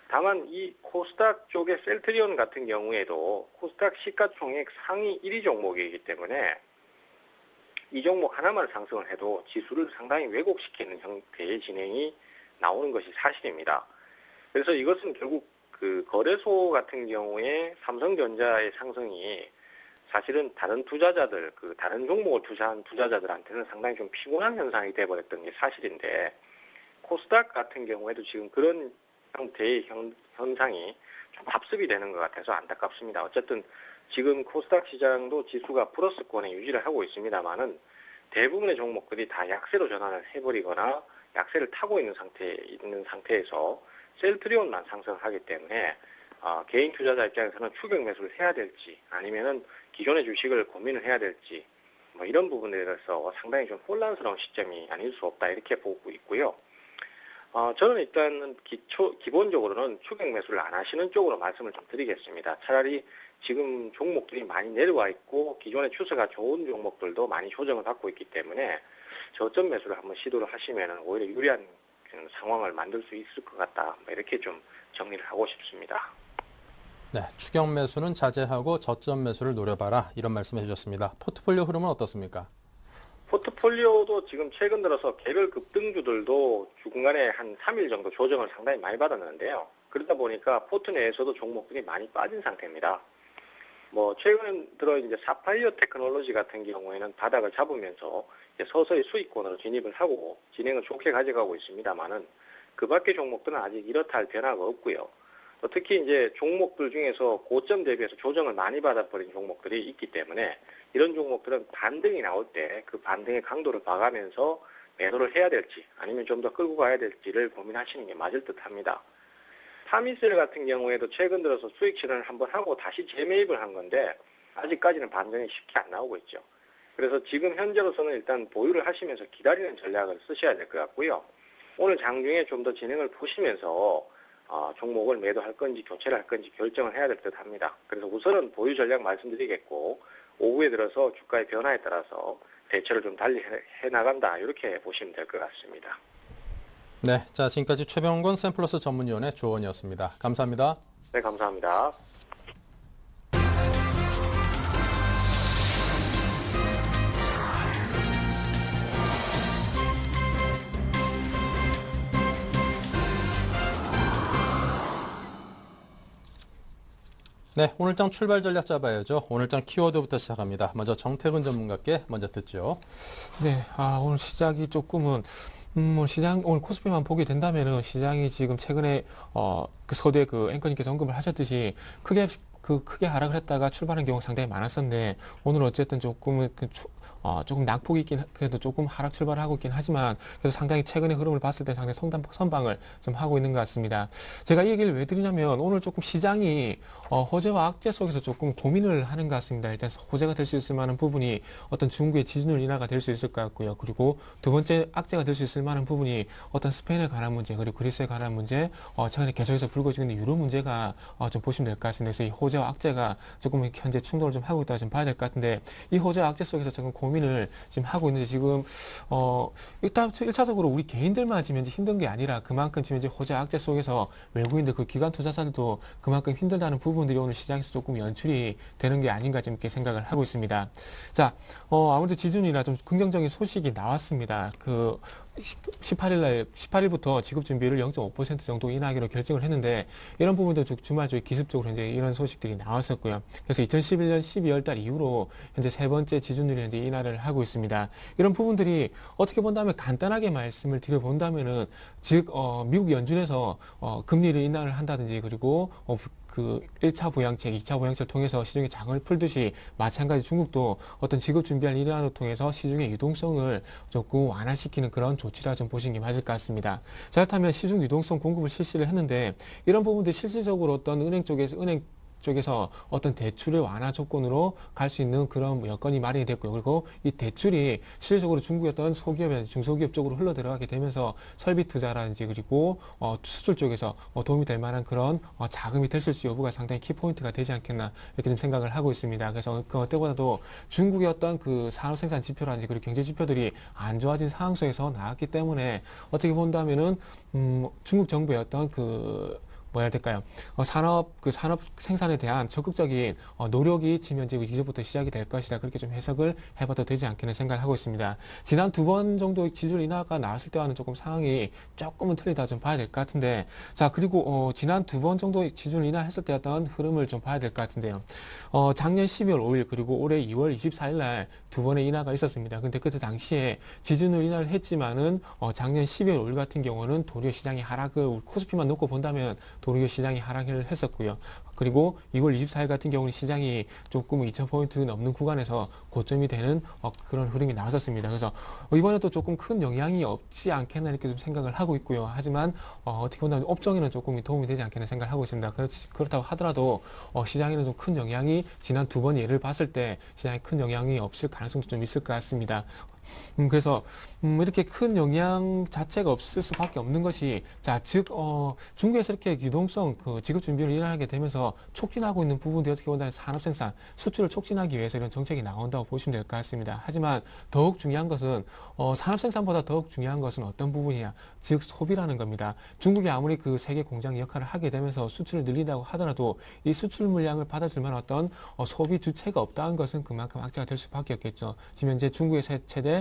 다만 이 코스닥 쪽의 셀트리온 같은 경우에도 코스닥 시가총액 상위 1위 종목이기 때문에 이 종목 하나만 상승을 해도 지수를 상당히 왜곡시키는 형태의 진행이 나오는 것이 사실입니다. 그래서 이것은 결국 그 거래소 같은 경우에 삼성전자의 상승이 사실은 다른 투자자들, 그 다른 종목을 투자한 투자자들한테는 상당히 좀 피곤한 현상이 돼버렸던 게 사실인데 코스닥 같은 경우에도 지금 그런 형태의 현상이 좀 합습이 되는 것 같아서 안타깝습니다. 어쨌든 지금 코스닥 시장도 지수가 플러스권에 유지를 하고 있습니다만은 대부분의 종목들이 다 약세로 전환을 해버리거나 약세를 타고 있는 상태에서 셀트리온만 상승하기 때문에 개인 투자자 입장에서는 추격 매수를 해야 될지 아니면은 기존의 주식을 고민을 해야 될지 이런 부분에 대해서 상당히 좀 혼란스러운 시점이 아닐 수 없다 이렇게 보고 있고요. 저는 일단 기본적으로는 추격 매수를 안 하시는 쪽으로 말씀을 좀 드리겠습니다. 차라리 지금 종목들이 많이 내려와 있고 기존의 추세가 좋은 종목들도 많이 조정을 받고 있기 때문에 저점 매수를 한번 시도를 하시면 오히려 유리한 상황을 만들 수 있을 것 같다. 이렇게 좀 정리를 하고 싶습니다. 네, 추격 매수는 자제하고 저점 매수를 노려봐라 이런 말씀해 주셨습니다. 포트폴리오 흐름은 어떻습니까? 포트폴리오도 지금 최근 들어서 개별 급등주들도 중간에 한 3일 정도 조정을 상당히 많이 받았는데요. 그러다 보니까 포트 내에서도 종목들이 많이 빠진 상태입니다. 최근 들어 이제 사파이어 테크놀로지 같은 경우에는 바닥을 잡으면서 이제 서서히 수익권으로 진입을 하고 진행을 좋게 가져가고 있습니다만은 그 밖의 종목들은 아직 이렇다 할 변화가 없고요. 특히 이제 종목들 중에서 고점 대비해서 조정을 많이 받아버린 종목들이 있기 때문에 이런 종목들은 반등이 나올 때 그 반등의 강도를 봐가면서 매도를 해야 될지 아니면 좀 더 끌고 가야 될지를 고민하시는 게 맞을 듯 합니다. 타미셀 같은 경우에도 최근 들어서 수익 실현을 한번 하고 다시 재매입을 한 건데 아직까지는 반등이 쉽게 안 나오고 있죠. 그래서 지금 현재로서는 일단 보유를 하시면서 기다리는 전략을 쓰셔야 될 것 같고요. 오늘 장중에 좀 더 진행을 보시면서 종목을 매도할 건지 교체를 할 건지 결정을 해야 될 듯 합니다. 그래서 우선은 보유 전략 말씀드리겠고 오후에 들어서 주가의 변화에 따라서 대처를 좀 달리 해나간다 이렇게 보시면 될 것 같습니다. 네, 자 지금까지 최병곤 샘플러스 전문위원의 조언이었습니다. 감사합니다. 네, 감사합니다. 네, 오늘장 출발 전략 잡아야죠. 오늘장 키워드부터 시작합니다. 먼저 정태근 전문가께 먼저 듣죠. 네, 오늘 시작이 조금은 뭐 시장 오늘 코스피만 보게 된다면은 시장이 지금 최근에 그 서두에 그 앵커님께서 언급을 하셨듯이 크게 하락을 했다가 출발한 경우가 상당히 많았었는데 오늘 어쨌든 조금은 조금 낙폭이 있긴 그래도 조금 하락 출발을 하고 있긴 하지만 그래서 상당히 최근의 흐름을 봤을 때 상당히 선방을 좀 하고 있는 것 같습니다. 제가 이 얘기를 왜 드리냐면 오늘 조금 시장이 호재와 악재 속에서 조금 고민을 하는 것 같습니다. 일단 호재가 될 수 있을 만한 부분이 어떤 중국의 지준율 인하가 될 수 있을 것 같고요. 그리고 두 번째 악재가 될 수 있을 만한 부분이 어떤 스페인에 관한 문제 그리고 그리스에 관한 문제 최근에 계속해서 불거지고 있는 유로 문제가 좀 보시면 될 것 같습니다. 그래서 이 호재와 악재가 조금 현재 충돌을 좀 하고 있다고 좀 봐야 될 것 같은데 이 호재와 악재 속에서 조금 고민을 지금 하고 있는데 지금 일단 1차적으로 우리 개인들만 지금 현재 힘든 게 아니라 그만큼 지금 현재 호재 악재 속에서 외국인들 그 기관 투자자들도 그만큼 힘들다는 부분들이 오늘 시장에서 조금 연출이 되는 게 아닌가 지금 이렇게 생각을 하고 있습니다. 자, 아무래도 지준이나 좀 긍정적인 소식이 나왔습니다. 18일부터 지급 준비율을 0.5% 정도 인하하기로 결정을 했는데 이런 부분도 주말 쪽에 기습적으로 이제 이런 소식들이 나왔었고요. 그래서 2011년 12월 달 이후로 현재 세 번째 지준율이 현재 인하를 하고 있습니다. 이런 부분들이 어떻게 본다면 간단하게 말씀을 드려본다면은 즉 미국 연준에서 금리를 인하를 한다든지 그리고 그 1차 부양책, 2차 부양책을 통해서 시중에 장을 풀듯이 마찬가지 중국도 어떤 지급 준비할 인하를 통해서 시중의 유동성을 조금 완화시키는 그런 조치라 좀 보시는 게 맞을 것 같습니다. 자, 그렇다면 시중 유동성 공급을 실시를 했는데 이런 부분들이 실질적으로 어떤 은행 쪽에서 어떤 대출의 완화 조건으로 갈 수 있는 그런 여건이 마련이 됐고요. 그리고 이 대출이 실질적으로 중국의 어떤 소기업이나 중소기업 쪽으로 흘러 들어가게 되면서 설비 투자라든지 그리고 수출 쪽에서 도움이 될 만한 그런 자금이 됐을지 여부가 상당히 키포인트가 되지 않겠나 이렇게 좀 생각을 하고 있습니다. 그래서 그 어때보다도 중국의 어떤 그 산업 생산 지표라든지 그리고 경제 지표들이 안 좋아진 상황 속에서 나왔기 때문에 어떻게 본다면은 중국 정부의 어떤 뭐야 될까요? 산업 생산에 대한 적극적인 노력이 지금 현재 이제부터 시작이 될 것이다. 그렇게 좀 해석을 해봐도 되지 않겠나 생각을 하고 있습니다. 지난 2번 정도 지출 인하가 나왔을 때와는 조금 상황이 조금은 틀리다 좀 봐야 될 것 같은데 자, 그리고 지난 2번 정도 지출 인하했을 때였던 흐름을 좀 봐야 될 것 같은데요. 작년 12월 5일 그리고 올해 2월 24일 날 2번의 인하가 있었습니다. 근데 그때 당시에 지준율 인하를 했지만은 작년 12월 5일 같은 경우는 도리어 시장이 하락을 코스피만 놓고 본다면 도리어 시장이 하락을 했었고요. 그리고 2월 24일 같은 경우는 시장이 조금 2,000포인트 넘는 구간에서 고점이 되는 그런 흐름이 나왔었습니다. 그래서 이번에도 조금 큰 영향이 없지 않겠나 이렇게 좀 생각을 하고 있고요. 하지만 어떻게 본다면 업종에는 조금 도움이 되지 않겠나 생각을 하고 있습니다. 그렇다고 하더라도 시장에는 좀 큰 영향이 지난 2번 예를 봤을 때 시장에 큰 영향이 없을 가능성도 좀 있을 것 같습니다. 그래서 이렇게 큰 영향 자체가 없을 수밖에 없는 것이 즉 중국에서 이렇게 유동성 지급 준비를 인하하게 되면서 촉진하고 있는 부분들이 어떻게 본다면 산업 생산, 수출을 촉진하기 위해서 이런 정책이 나온다고 보시면 될 것 같습니다. 하지만 더욱 중요한 것은 산업 생산보다 더욱 중요한 것은 어떤 부분이냐, 즉 소비라는 겁니다. 중국이 아무리 그 세계 공장 역할을 하게 되면서 수출을 늘린다고 하더라도 이 수출 물량을 받아줄 만한 어떤 소비 주체가 없다는 것은 그만큼 악재가 될 수밖에 없겠죠. 지금 현재 중국의 최대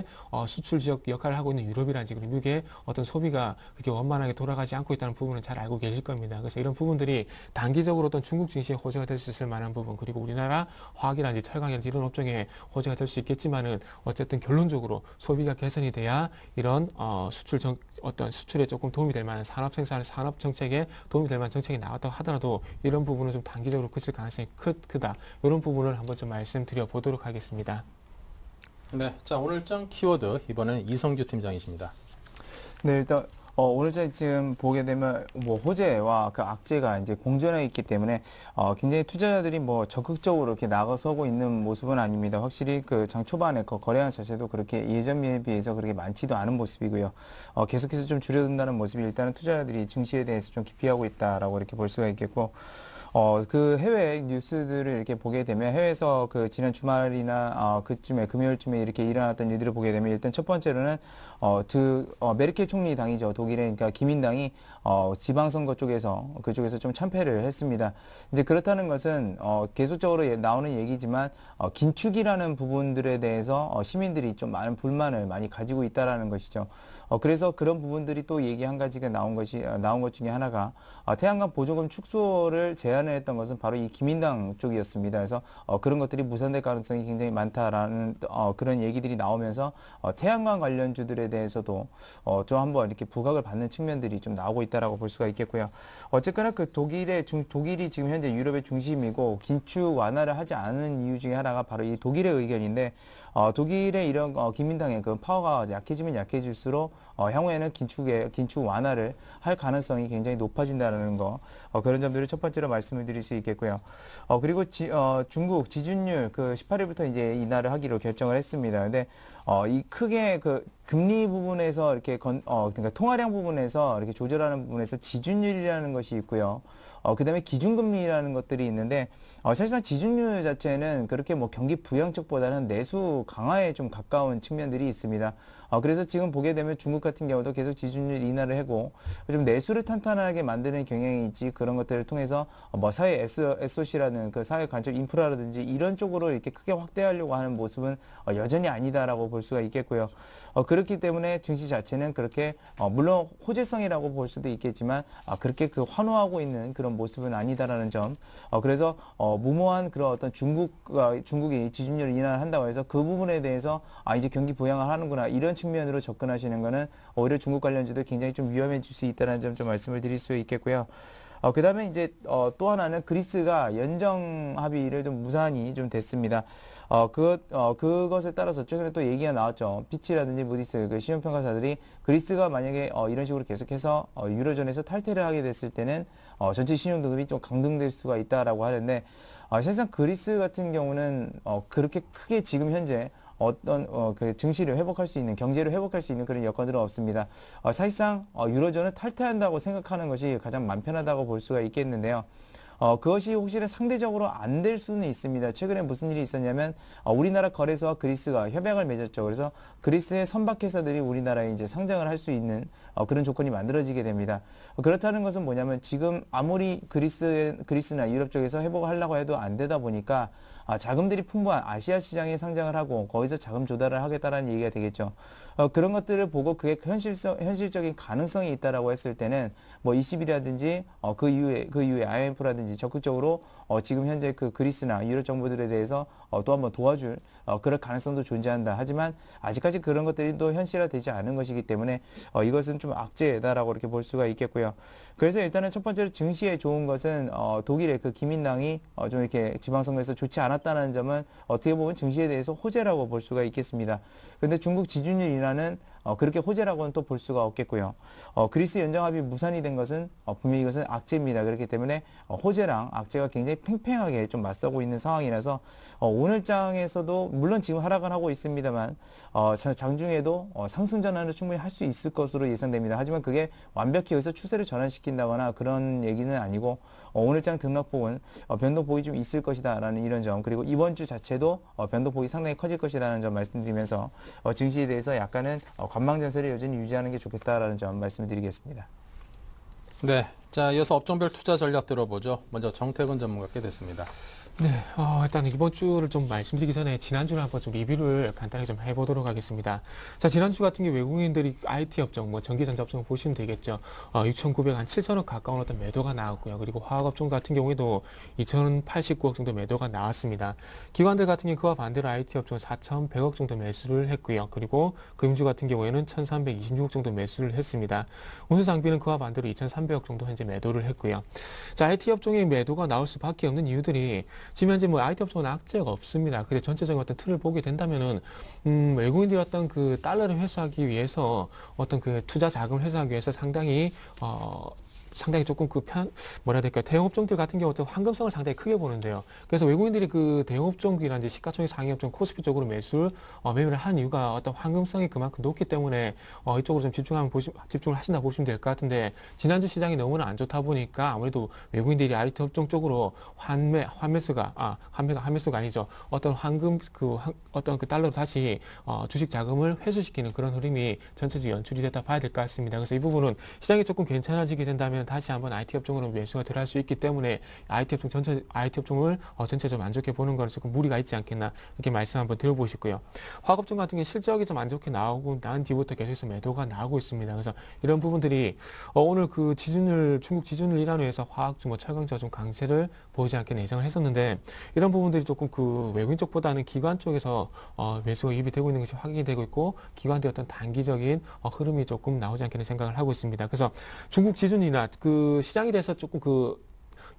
수출 지역 역할을 하고 있는 유럽이라든지 그리고 미국의 어떤 소비가 그렇게 원만하게 돌아가지 않고 있다는 부분은 잘 알고 계실 겁니다. 그래서 이런 부분들이 단기적으로 어떤 중국 증시에 호재가 될 수 있을 만한 부분 그리고 우리나라 화학이라든지 철강이라든지 이런 업종에 호재가 될 수 있겠지만은 어쨌든 결론적으로 소비가 개선이 돼야 이런 수출에 조금 도움이 될 만한 산업 정책에 도움이 될 만한 정책이 나왔다고 하더라도 이런 부분은 좀 단기적으로 그칠 가능성이 크다. 이런 부분을 한번 좀 말씀드려 보도록 하겠습니다. 네, 자 오늘장 키워드 이번에는 이성규 팀장이십니다. 네, 일단 오늘 지금 보게 되면 호재와 그 악재가 이제 공존해 있기 때문에 굉장히 투자자들이 적극적으로 이렇게 나가서고 있는 모습은 아닙니다. 확실히 그 장 초반에 거래량 자체도 그렇게 예전에 비해서 그렇게 많지도 않은 모습이고요. 계속해서 좀 줄여든다는 모습이 일단은 투자자들이 증시에 대해서 좀 기피하고 있다라고 이렇게 볼 수가 있겠고. 그 해외 뉴스들을 이렇게 보게 되면 해외에서 그 지난 주말이나 그쯤에 금요일쯤에 이렇게 일어났던 일들을 보게 되면 일단 첫 번째로는 메르켈 총리 당이죠. 독일의 그러니까 기민당이 지방선거 쪽에서 그쪽에서 좀 참패를 했습니다. 이제 그렇다는 것은 계속적으로 나오는 얘기지만 긴축이라는 부분들에 대해서 시민들이 좀 많은 불만을 많이 가지고 있다라는 것이죠. 그래서 그런 부분들이 또 얘기 한 가지가 나온 것 중에 하나가 태양광 보조금 축소를 제안을 했던 것은 바로 이 기민당 쪽이었습니다. 그래서 그런 것들이 무산될 가능성이 굉장히 많다라는 그런 얘기들이 나오면서 태양광 관련주들에 대해서도 좀 한번 이렇게 부각을 받는 측면들이 좀 나오고 있다라고 볼 수가 있겠고요. 어쨌거나 그 독일이 지금 현재 유럽의 중심이고 긴축 완화를 하지 않은 이유 중에 하나가 바로 이 독일의 의견인데 독일의 이런 기민당의 그 파워가 약해지면 약해질수록 향후에는 긴축 완화를 할 가능성이 굉장히 높아진다는 거 그런 점들을 첫 번째로 말씀을 드릴 수 있겠고요. 그리고 중국 지준율 그 18일부터 이제 인하를 하기로 결정을 했습니다. 근데 이 크게 그 금리 부분에서 이렇게 그러니까 통화량 부분에서 이렇게 조절하는 부분에서 지준율이라는 것이 있고요. 그다음에 기준금리라는 것들이 있는데 사실상 지준율 자체는 그렇게 뭐 경기 부양 쪽보다는 내수 강화에 좀 가까운 측면들이 있습니다. 그래서 지금 보게 되면 중국 같은 경우도 계속 지준율 인하를 하고 좀 내수를 탄탄하게 만드는 경향이 있지 그런 것들을 통해서 뭐 사회 SOC라는 그 사회 간접 인프라라든지 이런 쪽으로 이렇게 크게 확대하려고 하는 모습은 여전히 아니다라고 볼 수가 있겠고요. 그렇기 때문에 증시 자체는 그렇게 물론 호재성이라고 볼 수도 있겠지만 그렇게 그 환호하고 있는 그런 모습은 아니다라는 점. 그래서 무모한 그런 어떤 중국이 지준율 인하를 한다고 해서 그 부분에 대해서 이제 경기 부양을 하는구나 이런 측면으로 접근하시는 거는 오히려 중국 관련주도 굉장히 좀 위험해질 수 있다는 점 좀 말씀을 드릴 수 있겠고요. 그 다음에 이제 또 하나는 그리스가 연정 합의를 좀 무산이 좀 됐습니다. 그것에 따라서 최근에 또 얘기가 나왔죠. 피치라든지 무디스 그 신용평가사들이 그리스가 만약에 이런 식으로 계속해서 유로존에서 탈퇴를 하게 됐을 때는 전체 신용등급이 좀 강등될 수가 있다라고 하는데 사실상 그리스 같은 경우는 그렇게 크게 지금 현재 어떤 그 증시를 회복할 수 있는 경제를 회복할 수 있는 그런 여건들은 없습니다. 사실상 유로존을 탈퇴한다고 생각하는 것이 가장 마음 편하다고 볼 수가 있겠는데요. 그것이 혹시나 상대적으로 안 될 수는 있습니다. 최근에 무슨 일이 있었냐면 우리나라 거래소와 그리스가 협약을 맺었죠. 그래서 그리스의 선박회사들이 우리나라에 이제 상장을 할 수 있는 그런 조건이 만들어지게 됩니다. 그렇다는 것은 뭐냐면 지금 아무리 그리스나 유럽 쪽에서 회복을 하려고 해도 안 되다 보니까 자금들이 풍부한 아시아 시장에 상장을 하고 거기서 자금 조달을 하겠다라는 얘기가 되겠죠. 그런 것들을 보고 그게 현실적인 가능성이 있다라고 했을 때는 뭐 20이라든지 그 이후에 IMF라든지 적극적으로 지금 현재 그 그리스나 유럽 정부들에 대해서 또 한번 도와줄 그럴 가능성도 존재한다. 하지만 아직까지 그런 것들이 또 현실화되지 않은 것이기 때문에 이것은 좀 악재다라고 이렇게 볼 수가 있겠고요. 그래서 일단은 첫 번째로 증시에 좋은 것은 독일의 그 기민당이 좀 이렇게 지방선거에서 좋지 않았다는 점은 어떻게 보면 증시에 대해서 호재라고 볼 수가 있겠습니다. 그런데 중국 지준율 인하는 그렇게 호재라고는 또 볼 수가 없겠고요. 그리스 연정합의 무산이 된 것은 분명히 이것은 악재입니다. 그렇기 때문에 호재랑 악재가 굉장히 팽팽하게 좀 맞서고 있는 상황이라서 오늘 장에서도 물론 지금 하락을 하고 있습니다만 장중에도 상승 전환을 충분히 할 수 있을 것으로 예상됩니다. 하지만 그게 완벽히 여기서 추세를 전환시킨다거나 그런 얘기는 아니고 오늘 장 등락폭은 변동폭이 좀 있을 것이다라는 이런 점, 그리고 이번 주 자체도 변동폭이 상당히 커질 것이라는 점 말씀드리면서 증시에 대해서 약간은 관망 전세를 여전히 유지하는 게 좋겠다라는 점 말씀드리겠습니다. 네, 자 이어서 업종별 투자 전략 들어보죠. 먼저 정태근 전문가께 됐습니다. 네, 일단 이번 주를 좀 말씀드리기 전에 지난주를 한번 좀 리뷰를 간단하게 좀 해보도록 하겠습니다. 자, 지난주 같은 경우 외국인들이 IT 업종, 뭐 전기전자 업종 보시면 되겠죠. 6,907억 가까운 어떤 매도가 나왔고요. 그리고 화학 업종 같은 경우에도 2,089억 정도 매도가 나왔습니다. 기관들 같은 경우 그와 반대로 IT 업종 4,100억 정도 매수를 했고요. 그리고 금주 같은 경우에는 1,326억 정도 매수를 했습니다. 운수 장비는 그와 반대로 2,300억 정도 현재 매도를 했고요. 자, IT 업종의 매도가 나올 수밖에 없는 이유들이 지금 현재 뭐 IT 업종은 악재가 없습니다. 그래서 전체적인 어떤 틀을 보게 된다면은 외국인들이 어떤 그 달러를 회수하기 위해서 어떤 그 투자 자금을 회수하기 위해서 상당히 상당히 조금 뭐라 해야 될까요? 대형업종들 같은 경우는 황금성을 상당히 크게 보는데요. 그래서 외국인들이 그 대형업종이나 이제 시가총액 상위업종 코스피 쪽으로 매매를 하는 이유가 어떤 황금성이 그만큼 높기 때문에 이쪽으로 좀 집중을 하신다 보시면 될 것 같은데, 지난주 시장이 너무나 안 좋다 보니까 아무래도 외국인들이 IT 업종 쪽으로 환매수가 아니죠. 어떤 어떤 그 달러로 다시 주식 자금을 회수시키는 그런 흐름이 전체적으로 연출이 됐다 봐야 될 것 같습니다. 그래서 이 부분은 시장이 조금 괜찮아지게 된다면 다시 한번 IT 업종으로 매수가 들어갈 수 있기 때문에 IT 업종을 전체적으로 안 좋게 보는 거는 조금 무리가 있지 않겠나, 이렇게 말씀 한번 드려보시고요. 화학업종 같은 경우 실적이 좀 안 좋게 나오고 난 뒤부터 계속해서 매도가 나오고 있습니다. 그래서 이런 부분들이 오늘 그 중국 지준율 일환에서 화학종, 철강주가 좀 강세를 보이지 않게 예상을 했었는데, 이런 부분들이 조금 그 외국인 쪽보다는 기관 쪽에서 매수가 유입이 되고 있는 것이 확인이 되고 있고, 기관들의 어떤 단기적인 흐름이 조금 나오지 않겠는 생각을 하고 있습니다. 그래서 중국 지준이나 그 시장에 대해서 조금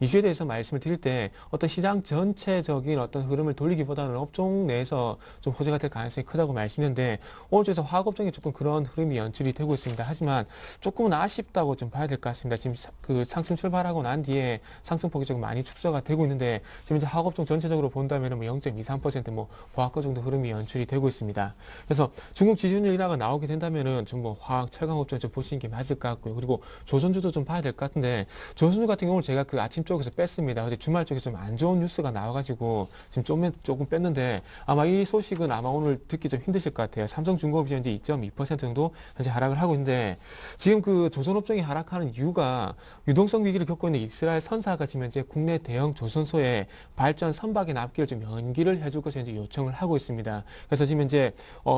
이슈에 대해서 말씀을 드릴 때 어떤 시장 전체적인 어떤 흐름을 돌리기보다는 업종 내에서 좀 호재가 될 가능성이 크다고 말씀드렸는데, 오늘 중에서 화학업종이 조금 그런 흐름이 연출이 되고 있습니다. 하지만 조금은 아쉽다고 좀 봐야 될 것 같습니다. 지금 그 상승 출발하고 난 뒤에 상승폭이 조금 많이 축소가 되고 있는데, 지금 이제 화학업종 전체적으로 본다면 0.23% 화학과 정도 흐름이 연출이 되고 있습니다. 그래서 중국 지준율 인하가 나오게 된다면은 좀 화학, 철강업종 좀 보시는 게 맞을 것 같고요. 그리고 조선주도 좀 봐야 될 것 같은데, 조선주 같은 경우는 제가 그 아침 쪽에서 뺐습니다. 근데 주말 쪽에서 좀 안 좋은 뉴스가 나와가지고 지금 조금 뺐는데, 아마 이 소식은 아마 오늘 듣기 좀 힘드실 것 같아요. 삼성중공업이 현재 2.2% 정도 현재 하락을 하고 있는데, 지금 그 조선업종이 하락하는 이유가 유동성 위기를 겪고 있는 이스라엘 선사가 지금 현재 국내 대형 조선소에 발전 선박의 납기를 좀 연기를 해줄 것을 현재 요청을 하고 있습니다. 그래서 지금 현재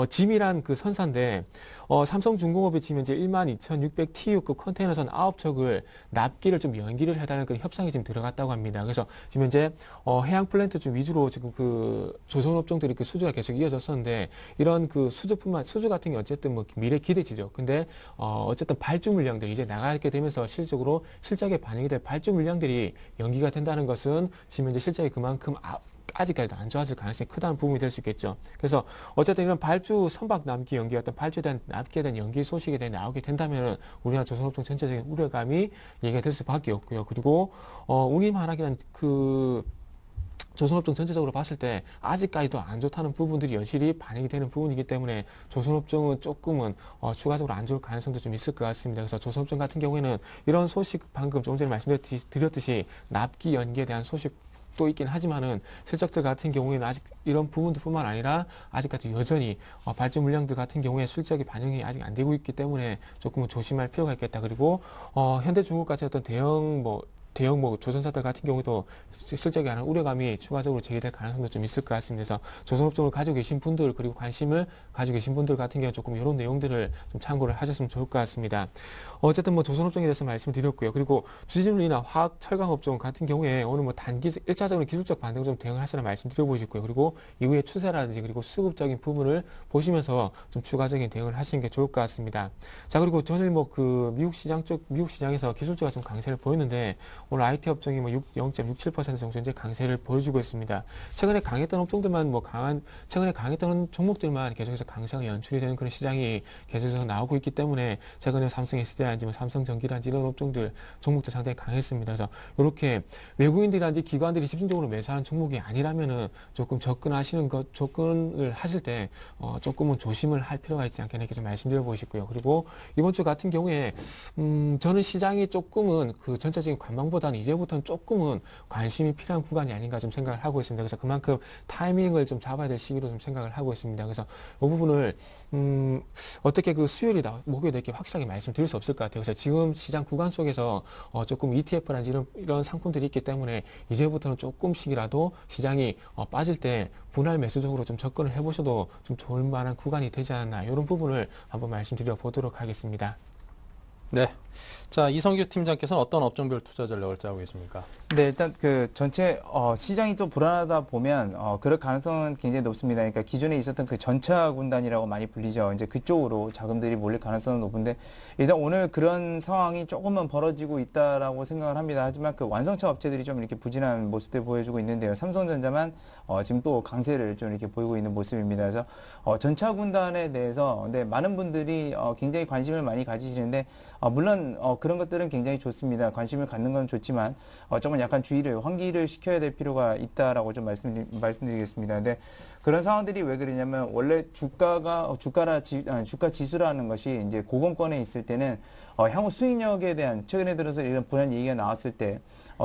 짐이란 그 선사인데, 삼성중공업이 지금 현재 12,600 TU급 컨테이너선 9척을 납기를 좀 연기를 해달라는 그런 협상이 지금 들어갔다고 합니다. 그래서 지금 현재 해양 플랜트 좀 위주로 지금 그 조선업종들이 그 수주가 계속 이어졌었는데, 이런 그 수주 같은 게 어쨌든 뭐 미래 기대지죠. 근데 어쨌든 발주 물량들이 이제 나가게 되면서 실적에 반영이 될 발주 물량들이 연기가 된다는 것은 지금 현재 실적이 그만큼 아직까지도 안 좋아질 가능성이 크다는 부분이 될 수 있겠죠. 그래서 어쨌든 이런 발주 선박 납기 연기, 어떤 발주에 대한 납기에 대한 연기 소식에 대해 나오게 된다면 우리나라 조선업종 전체적인 우려감이 얘기가 될 수밖에 없고요. 그리고 운임하락이란 그 조선업종 전체적으로 봤을 때 아직까지도 안 좋다는 부분들이 여실히 반영이 되는 부분이기 때문에 조선업종은 조금은 추가적으로 안 좋을 가능성도 좀 있을 것 같습니다. 그래서 조선업종 같은 경우에는 이런 소식, 방금 조금 전에 말씀드렸듯이 납기 연기에 대한 소식 또 있긴 하지만은 실적들 같은 경우에는 아직 이런 부분들뿐만 아니라 아직까지 여전히 발주 물량들 같은 경우에 실적이 반영이 아직 안 되고 있기 때문에 조금은 조심할 필요가 있겠다. 그리고 현대중국 같은 어떤 대형 조선사들 같은 경우도 실적에 관한 우려감이 추가적으로 제기될 가능성도 좀 있을 것 같습니다. 그래서 조선업종을 가지고 계신 분들, 그리고 관심을 가지고 계신 분들 같은 경우 조금 이런 내용들을 좀 참고를 하셨으면 좋을 것 같습니다. 어쨌든 뭐 조선업종에 대해서 말씀드렸고요. 그리고 주지준이나 화학, 철강업종 같은 경우에 오늘 뭐 1차적으로 기술적 반등을 좀 대응하시라 말씀드려보시고요. 그리고 이후에 추세라든지 그리고 수급적인 부분을 보시면서 좀 추가적인 대응을 하시는 게 좋을 것 같습니다. 자, 그리고 전일 뭐 그 미국 시장에서 기술주가 좀 강세를 보였는데, 오늘 IT 업종이 뭐 0.67% 정도 이제 강세를 보여주고 있습니다. 최근에 강했던 업종들만 최근에 강했던 종목들만 계속해서 강세가 연출이 되는 그런 시장이 계속해서 나오고 있기 때문에, 최근에 삼성 SDI라든지 삼성전기라든지 이런 종목들 상당히 강했습니다. 그래서 이렇게 외국인들이라든지 기관들이 집중적으로 매수하는 종목이 아니라면은 조금 접근을 하실 때 조금은 조심을 할 필요가 있지 않겠나, 이렇게 좀 말씀드려 보시고요. 그리고 이번 주 같은 경우에 저는 시장이 조금은 그 전체적인 관망보다는 이제부터는 조금은 관심이 필요한 구간이 아닌가 좀 생각을 하고 있습니다. 그래서 그만큼 타이밍을 좀 잡아야 될 시기로 좀 생각을 하고 있습니다. 그래서 이 부분을 어떻게 그 수요일이다, 목요일에 이렇게 확실하게 말씀드릴 수 없을 것 같아요. 그래서 지금 시장 구간 속에서 조금 ETF라든지 이런 상품들이 있기 때문에 이제부터는 조금씩이라도 시장이 빠질 때 분할 매수적으로 좀 접근을 해보셔도 좀 좋을 만한 구간이 되지 않나, 이런 부분을 한번 말씀드려 보도록 하겠습니다. 네. 자, 이성규 팀장께서는 어떤 업종별 투자 전략을 짜고 계십니까? 네, 일단 그 전체 시장이 또 불안하다 보면 그럴 가능성은 굉장히 높습니다. 그러니까 기존에 있었던 그 전차 군단이라고 많이 불리죠. 이제 그쪽으로 자금들이 몰릴 가능성은 높은데, 일단 오늘 그런 상황이 조금은 벌어지고 있다라고 생각을 합니다. 하지만 그 완성차 업체들이 좀 이렇게 부진한 모습들 보여주고 있는데요. 삼성전자만 지금 또 강세를 좀 이렇게 보이고 있는 모습입니다. 그래서 전차 군단에 대해서 많은 분들이 굉장히 관심을 많이 가지시는데, 물론 그런 것들은 굉장히 좋습니다. 관심을 갖는 건 좋지만 조금 약간 주의를 환기를 시켜야 될 필요가 있다라고 좀 말씀드리겠습니다. 근데 그런 상황들이 왜 그러냐면 원래 주가 지수라는 것이 이제 고공권에 있을 때는 향후 수익력에 대한 최근에 들어서 이런 분한 얘기가 나왔을 때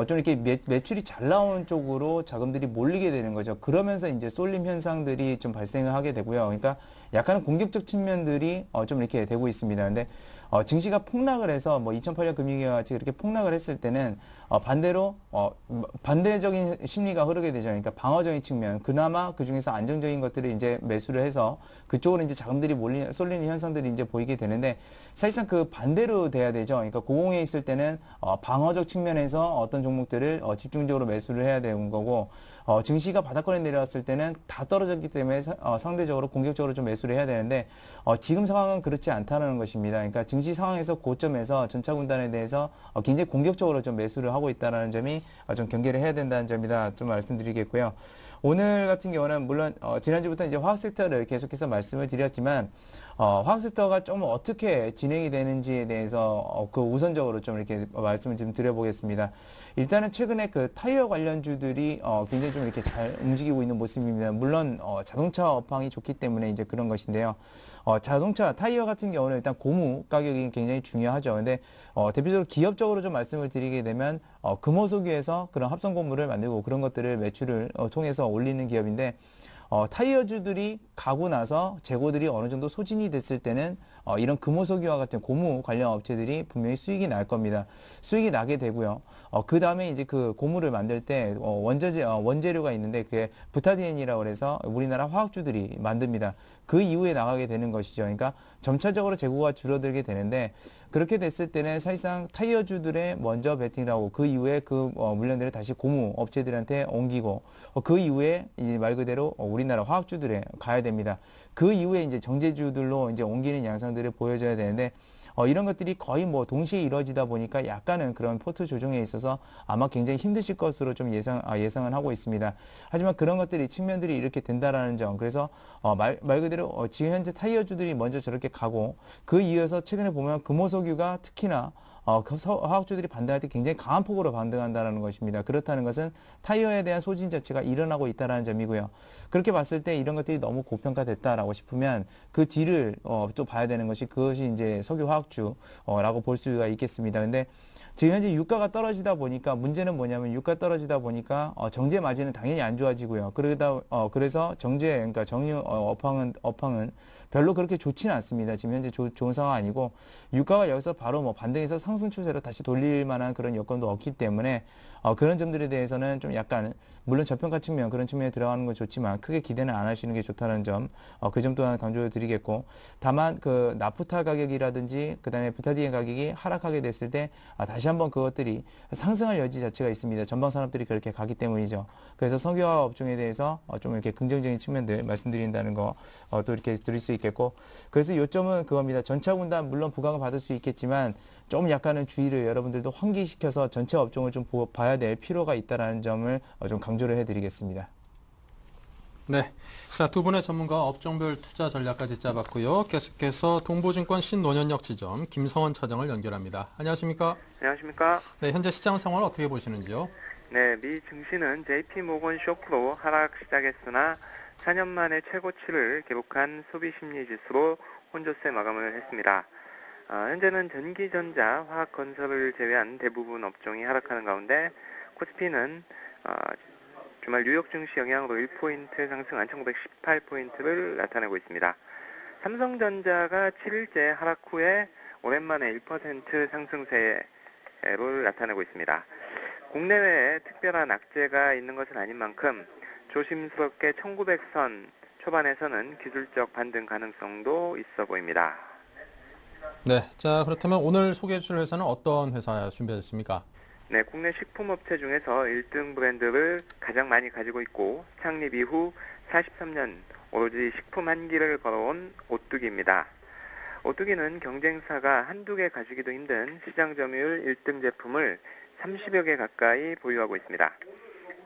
좀 이렇게 매출이 잘 나오는 쪽으로 자금들이 몰리게 되는 거죠. 그러면서 이제 쏠림 현상들이 좀 발생을 하게 되고요. 그러니까 약간은 공격적 측면들이 좀 이렇게 되고 있습니다. 근데 증시가 폭락을 해서 뭐 2008년 금융위기와 같이 그렇게 폭락을 했을 때는 반대로 반대적인 심리가 흐르게 되죠. 그러니까 방어적인 측면, 그나마 그 중에서 안정적인 것들을 이제 매수를 해서 그쪽으로 이제 자금들이 쏠리는 현상들이 이제 보이게 되는데 사실상 그 반대로 돼야 되죠. 그러니까 고공에 있을 때는 방어적 측면에서 어떤 종목들을 집중적으로 매수를 해야 되는 거고 증시가 바닥권에 내려왔을 때는 다 떨어졌기 때문에 상대적으로 공격적으로 좀 매수를 해야 되는데 지금 상황은 그렇지 않다는 것입니다. 그러니까 증시 상황에서 고점에서 전차군단에 대해서 굉장히 공격적으로 좀 매수를 하고 있다는 점이 좀 경계를 해야 된다는 점이다 좀 말씀드리겠고요. 오늘 같은 경우는 물론 지난주부터 이제 화학 섹터를 계속해서 말씀을 드렸지만 화학 섹터가 좀 어떻게 진행이 되는지에 대해서 그 우선적으로 좀 이렇게 말씀을 좀 드려보겠습니다. 일단은 최근에 그 타이어 관련주들이 굉장히 좀 이렇게 잘 움직이고 있는 모습입니다. 물론 자동차 업황이 좋기 때문에 이제 그런 것인데요. 자동차 타이어 같은 경우는 일단 고무 가격이 굉장히 중요하죠. 근데 대표적으로 기업적으로 좀 말씀을 드리게 되면 금호석유에서 그런 합성 고무를 만들고 그런 것들을 매출을 통해서 올리는 기업인데 타이어주들이 가고 나서 재고들이 어느 정도 소진이 됐을 때는 이런 금호석유와 같은 고무 관련 업체들이 분명히 수익이 날 겁니다. 수익이 나게 되고요. 그 다음에 이제 그 고무를 만들 때 원재료가 있는데 그게 부타디엔이라고 해서 우리나라 화학주들이 만듭니다. 그 이후에 나가게 되는 것이죠. 그러니까 점차적으로 재고가 줄어들게 되는데 그렇게 됐을 때는 사실상 타이어주들의 먼저 베팅을 하고 그 이후에 그 물량들을 다시 고무 업체들한테 옮기고 그 이후에 말 그대로 우리나라 화학주들에 가야 됩니다. 그 이후에 이제 정제주들로 이제 옮기는 양상들을 보여줘야 되는데 이런 것들이 거의 뭐 동시에 이루어지다 보니까 약간은 그런 포트 조정에 있어서 아마 굉장히 힘드실 것으로 좀 예상을 하고 있습니다. 하지만 그런 것들이 측면들이 이렇게 된다라는 점, 그래서 말 그대로 지금 현재 타이어주들이 먼저 저렇게 가고 그 이어서 최근에 보면 금호석유가 특히나 화학주들이 반등할 때 굉장히 강한 폭으로 반등한다는 것입니다. 그렇다는 것은 타이어에 대한 소진 자체가 일어나고 있다는 점이고요. 그렇게 봤을 때 이런 것들이 너무 고평가됐다라고 싶으면 그 뒤를 또 봐야 되는 것이 그것이 이제 석유화학주라고 볼 수가 있겠습니다. 근데 지금 현재 유가가 떨어지다 보니까 문제는 뭐냐면 유가 떨어지다 보니까 정제 마진은 당연히 안 좋아지고요. 그래서 그러니까 정유 업황은 별로 그렇게 좋지는 않습니다. 지금 현재 좋은 상황 아니고 유가가 여기서 바로 뭐 반등해서 상승 추세로 다시 돌릴 만한 그런 여건도 없기 때문에 그런 점들에 대해서는 좀 약간 물론 저평가 측면 그런 측면에 들어가는 건 좋지만 크게 기대는 안 하시는 게 좋다는 점, 그 점 또한 강조드리겠고 다만 그 나프타 가격이라든지 그다음에 부타디엔 가격이 하락하게 됐을 때 다시 한번 그것들이 상승할 여지 자체가 있습니다. 전방 산업들이 그렇게 가기 때문이죠. 그래서 석유화학 업종에 대해서 좀 이렇게 긍정적인 측면들 말씀드린다는 거 또 이렇게 드릴 수 있겠고 그래서 요점은 그겁니다. 전차군단 물론 부각을 받을 수 있겠지만 좀 약간은 주의를 여러분들도 환기시켜서 전체 업종을 좀 봐야 될 필요가 있다는 점을 좀 강조를 해드리겠습니다. 네, 자, 두 분의 전문가 업종별 투자 전략까지 짜봤고요. 계속해서 동부증권 신논현역 지점 김성원 차장을 연결합니다. 안녕하십니까? 안녕하십니까? 네, 현재 시장 상황을 어떻게 보시는지요? 네, 미 증시는 JP모건 쇼크로 하락 시작했으나 4년 만에 최고치를 기록한 소비심리지수로 혼조세 마감을 했습니다. 현재는 전기, 전자, 화학, 건설을 제외한 대부분 업종이 하락하는 가운데 코스피는 주말 뉴욕 증시 영향으로 1포인트 상승한 1918포인트를 나타내고 있습니다. 삼성전자가 7일째 하락 후에 오랜만에 1% 상승세를 나타내고 있습니다. 국내외에 특별한 악재가 있는 것은 아닌 만큼 조심스럽게 1900선 초반에서는 기술적 반등 가능성도 있어 보입니다. 네, 자, 그렇다면 오늘 소개해 주실 회사는 어떤 회사 준비하셨습니까? 네, 국내 식품업체 중에서 1등 브랜드를 가장 많이 가지고 있고 창립 이후 43년 오로지 식품 한 길을 걸어온 오뚜기입니다. 오뚜기는 경쟁사가 한두 개 가지기도 힘든 시장 점유율 1등 제품을 30여 개 가까이 보유하고 있습니다.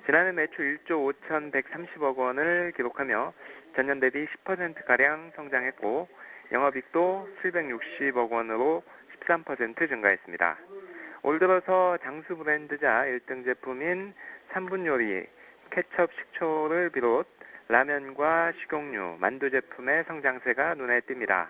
지난해 매출 1조 5,130억 원을 기록하며 전년 대비 10%가량 성장했고 영업이익도 760억 원으로 13% 증가했습니다. 올 들어서 장수 브랜드자 1등 제품인 3분 요리, 케첩 식초를 비롯 라면과 식용유, 만두 제품의 성장세가 눈에 띕니다.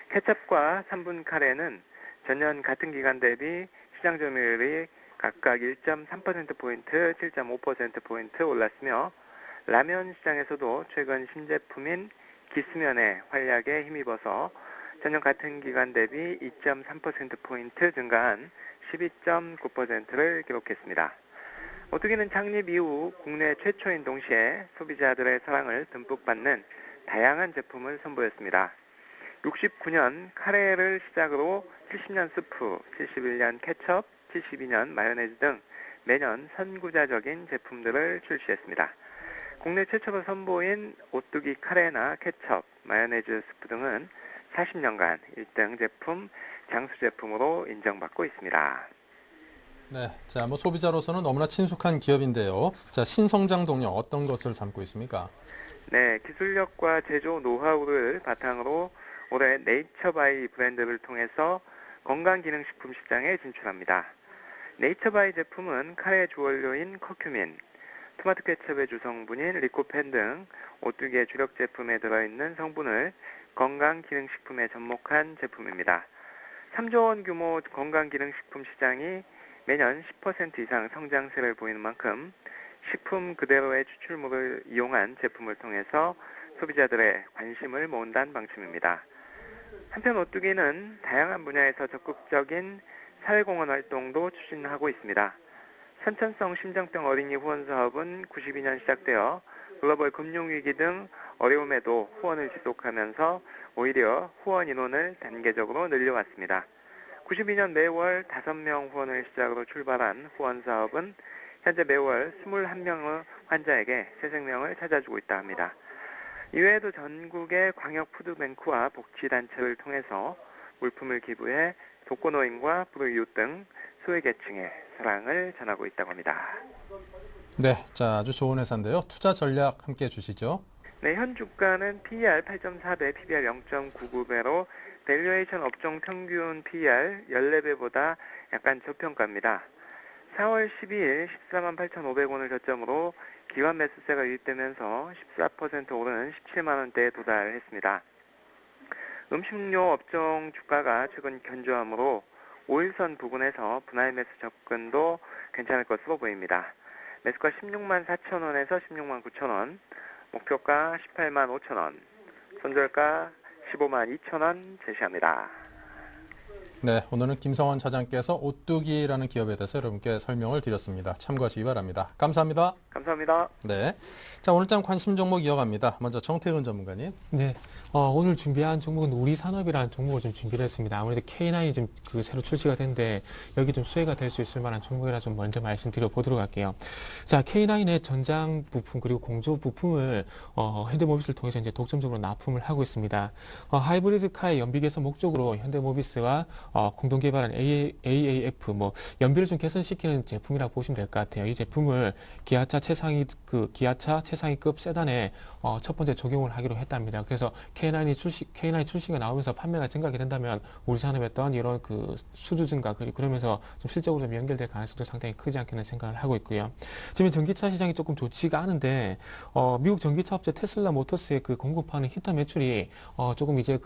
케첩과 3분 카레는 전년 같은 기간 대비 시장 점유율이 각각 1.3%포인트, 7.5%포인트 올랐으며 라면 시장에서도 최근 신제품인 기스면의 활약에 힘입어서 전년 같은 기간 대비 2.3%포인트 증가한 12.9%를 기록했습니다. 오뚜기는 창립 이후 국내 최초인 동시에 소비자들의 사랑을 듬뿍 받는 다양한 제품을 선보였습니다. 69년 카레를 시작으로 70년 스프, 71년 케첩, 72년 마요네즈 등 매년 선구자적인 제품들을 출시했습니다. 국내 최초로 선보인 오뚜기 카레나 케첩, 마요네즈 스프 등은 40년간 1등 제품, 장수 제품으로 인정받고 있습니다. 네, 자, 소비자로서는 너무나 친숙한 기업인데요. 자, 신성장 동력 어떤 것을 삼고 있습니까? 네, 기술력과 제조 노하우를 바탕으로 올해 네이처바이 브랜드를 통해서 건강기능식품 시장에 진출합니다. 네이처바이 제품은 카레 주원료인 커큐민, 토마토 케첩의 주성분인 리코펜 등 오뚜기의 주력 제품에 들어있는 성분을 건강기능식품에 접목한 제품입니다. 3조 원 규모 건강기능식품 시장이 매년 10% 이상 성장세를 보이는 만큼 식품 그대로의 추출물을 이용한 제품을 통해서 소비자들의 관심을 모은다는 방침입니다. 한편 오뚜기는 다양한 분야에서 적극적인 사회공헌 활동도 추진하고 있습니다. 선천성 심장병 어린이 후원 사업은 92년 시작되어 글로벌 금융위기 등 어려움에도 후원을 지속하면서 오히려 후원 인원을 단계적으로 늘려왔습니다. 92년 매월 5명 후원을 시작으로 출발한 후원 사업은 현재 매월 21명의 환자에게 새 생명을 찾아주고 있다 합니다. 이외에도 전국의 광역푸드뱅크와 복지단체를 통해서 물품을 기부해 독거노인과 불우이웃 등 소외계층의 사랑을 전하고 있다고 합니다. 네, 자, 아주 좋은 회사인데요. 투자 전략 함께 해주시죠. 네, 현 주가는 PER 8.4배, PBR 0.99배로 밸류에이션 업종 평균 PER 14배보다 약간 저평가입니다. 4월 12일 14만 8,500원을 저점으로 기관 매수세가 유입되면서 14% 오르는 17만 원대에 도달했습니다. 음식료 업종 주가가 최근 견조하므로 5일선 부근에서 분할 매수 접근도 괜찮을 것으로 보입니다. 매수가 16만 4천원에서 16만 9천원, 목표가 18만 5천원, 손절가 15만 2천원 제시합니다. 네, 오늘은 김성원 차장께서 오뚜기라는 기업에 대해서 여러분께 설명을 드렸습니다. 참고하시기 바랍니다. 감사합니다. 감사합니다. 네, 자, 오늘장 관심 종목 이어갑니다. 먼저 정태근 전문가님. 네, 오늘 준비한 종목은 우리산업이라는 종목을 좀 준비를 했습니다. 아무래도 K9이 좀 새로 출시가 됐는데 여기 좀 수혜가 될 수 있을 만한 종목이라 좀 먼저 말씀드려 보도록 할게요. 자, K9의 전장 부품 그리고 공조 부품을 현대모비스를 통해서 이제 독점적으로 납품을 하고 있습니다. 하이브리드 카의 연비 개선 목적으로 현대모비스와 공동 개발한 AAF 연비를 좀 개선시키는 제품이라고 보시면 될 것 같아요. 이 제품을 기아차 최상위급 세단에 첫 번째 적용을 하기로 했답니다. 그래서 K9 출시가 나오면서 판매가 증가하게 된다면 우리 산업했던 이런 그 수주 증가 그러면서 좀 실적으로 좀 연결될 가능성도 상당히 크지 않겠는 생각을 하고 있고요. 지금 전기차 시장이 조금 좋지가 않은데 미국 전기차 업체 테슬라 모터스의 그 공급하는 히터 매출이 조금 이제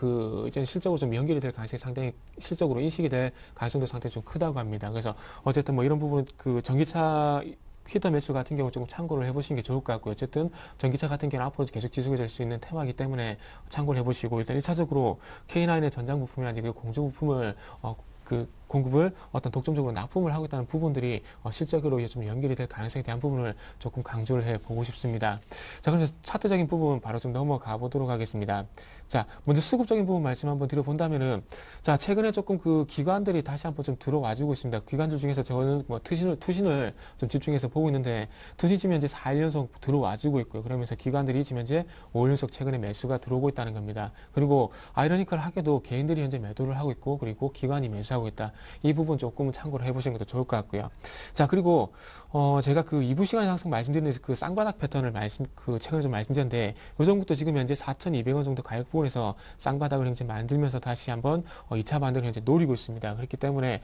실적으로 좀 연결이 될 가능성이 상당히 실적으로 인식이 될 가능성도 상당히 좀 크다고 합니다. 그래서 어쨌든 이런 부분 그 전기차 히터 매출 같은 경우 조금 참고를 해보시는 게 좋을 것 같고요. 어쨌든 전기차 같은 경우는 앞으로 계속 지속이 될 수 있는 테마이기 때문에 참고를 해보시고 일단 1차적으로 K9의 전장 부품이라든지 공조 부품을 공급을 어떤 독점적으로 납품을 하고 있다는 부분들이 실적으로 좀 연결이 될 가능성에 대한 부분을 조금 강조를 해보고 싶습니다. 자, 그래서 차트적인 부분 바로 좀 넘어가 보도록 하겠습니다. 자, 먼저 수급적인 부분 말씀 한번 드려본다면은, 자, 최근에 조금 그 기관들이 다시 한번 좀 들어와주고 있습니다. 기관들 중에서 저는 투신을 좀 집중해서 보고 있는데, 투신 지금 현재 4일 연속 들어와주고 있고요. 그러면서 기관들이 지금 현재 5일 연속 최근에 매수가 들어오고 있다는 겁니다. 그리고 아이러니컬하게도 개인들이 현재 매도를 하고 있고, 그리고 기관이 매수하고 있다. 이 부분 조금 참고를 해보시는 것도 좋을 것 같고요. 자, 그리고 제가 그 2부 시간에 항상 말씀드리는 그 쌍바닥 패턴을 최근에 좀 말씀드렸는데, 요 정도부터 지금 현재 4,200원 정도 가격 부분에서 쌍바닥을 현재 만들면서 다시 한번 2차 반등을 현재 노리고 있습니다. 그렇기 때문에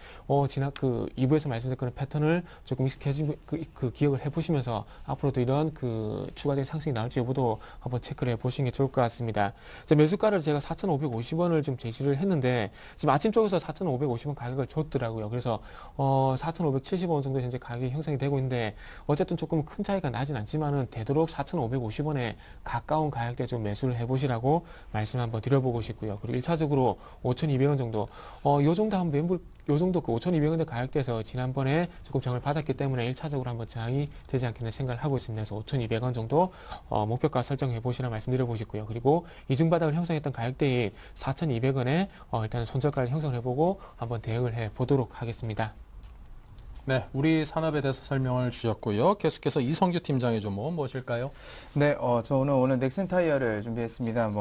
지난 그 2부에서 말씀드린 그런 패턴을 조금 익숙해진 그 기억을 해보시면서 앞으로도 이런 그 추가적인 상승이 나올지 여부도 한번 체크를 해보시는 게 좋을 것 같습니다. 자, 매수가를 제가 4,550원을 좀 제시를 했는데, 지금 아침 쪽에서 4,550원 가격을 줬더라고요. 그래서 4,570원 정도 현재 가격이 형성이 되고 있는데, 어쨌든 조금 큰 차이가 나진 않지만은 되도록 4,550원에 가까운 가격대에 좀 매수를 해보시라고 말씀 한번 드려보고 싶고요. 그리고 1차적으로 5,200원 정도, 요 정도 한 매물, 요 정도 그 5,200원대 가격대에서 지난번에 조금 정을 받았기 때문에 1차적으로 한번 저항이 되지 않겠나 생각을 하고 있습니다. 그래서 5,200원 정도 목표가 설정해 보시라 말씀드려보고 싶고요. 그리고 이중바닥을 형성했던 가격대인 4,200원에 일단 손절가를 형성을 해보고 한번 대응을 해보도록 하겠습니다. 네, 우리 산업에 대해서 설명을 주셨고요. 계속해서 이성규 팀장의 종목 무엇일까요? 네, 저는 오늘 넥센 타이어를 준비했습니다.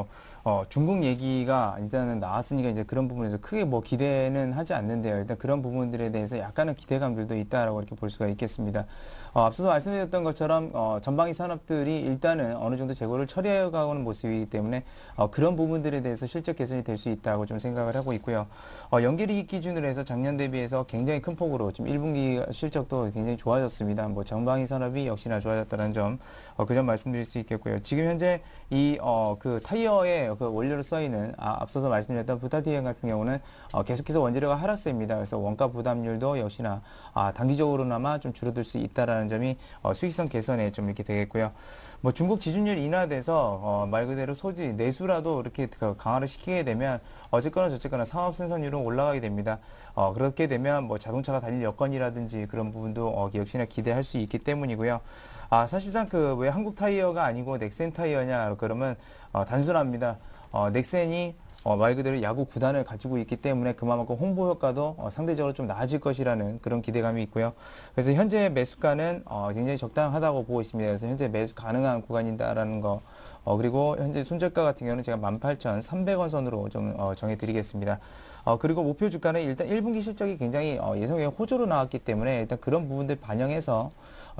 중국 얘기가 일단은 나왔으니까 이제 그런 부분에서 크게 기대는 하지 않는데요. 일단 그런 부분들에 대해서 약간은 기대감들도 있다라고 이렇게 볼 수가 있겠습니다. 앞서서 말씀드렸던 것처럼 전방위 산업들이 일단은 어느 정도 재고를 처리해 가는 모습이기 때문에 그런 부분들에 대해서 실적 개선이 될 수 있다고 좀 생각을 하고 있고요. 연결이익 기준으로 해서 작년 대비해서 굉장히 큰 폭으로 지금 1분기 실적도 굉장히 좋아졌습니다. 전방위 산업이 역시나 좋아졌다는 점, 그 점 말씀드릴 수 있겠고요. 지금 현재 그 타이어에 그 원료로 써있는 앞서서 말씀드렸던 부타티엔 같은 경우는 계속해서 원재료가 하락세입니다. 그래서 원가 부담률도 역시나 단기적으로나마 좀 줄어들 수 있다라는 점이 수익성 개선에 좀 이렇게 되겠고요. 중국 지준율 인하돼서 말 그대로 내수라도 이렇게 강화를 시키게 되면 어쨌거나 저쨌거나 상업 생산율은 올라가게 됩니다. 그렇게 되면 자동차가 달릴 여건이라든지 그런 부분도 역시나 기대할 수 있기 때문이고요. 사실상 왜 한국 타이어가 아니고 넥센 타이어냐 그러면 단순합니다. 넥센이 말 그대로 야구 구단을 가지고 있기 때문에 그만큼 홍보 효과도 상대적으로 좀 나아질 것이라는 그런 기대감이 있고요. 그래서 현재 매수가는 굉장히 적당하다고 보고 있습니다. 그래서 현재 매수 가능한 구간이다라는 거. 그리고 현재 손절가 같은 경우는 제가 18,300원 선으로 좀 정해드리겠습니다. 그리고 목표 주가는 일단 1분기 실적이 굉장히 예상외 호조로 나왔기 때문에 일단 그런 부분들 반영해서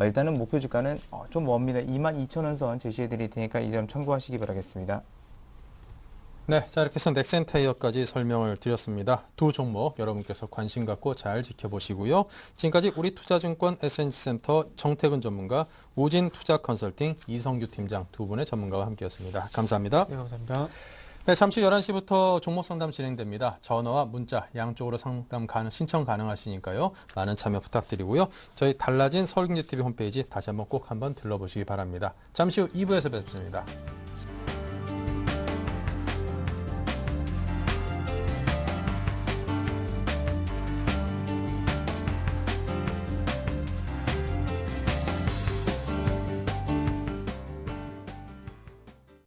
일단은 목표 주가는 좀 멉니다. 22,000원 선 제시해 드릴 테니까 이 점 참고하시기 바라겠습니다. 네, 자 이렇게 해서 넥센 타이어까지 설명을 드렸습니다. 두 종목 여러분께서 관심 갖고 잘 지켜보시고요. 지금까지 우리투자증권 SNG센터 정태근 전문가, 우진투자컨설팅 이성규 팀장 두 분의 전문가와 함께했습니다. 감사합니다. 네, 감사합니다. 네, 잠시 11시부터 종목 상담 진행됩니다. 전화와 문자 양쪽으로 상담 신청 가능하시니까요. 많은 참여 부탁드리고요. 저희 달라진 서울경제TV 홈페이지 다시 한번 꼭 한번 들러보시기 바랍니다. 잠시 후 2부에서 뵙습니다.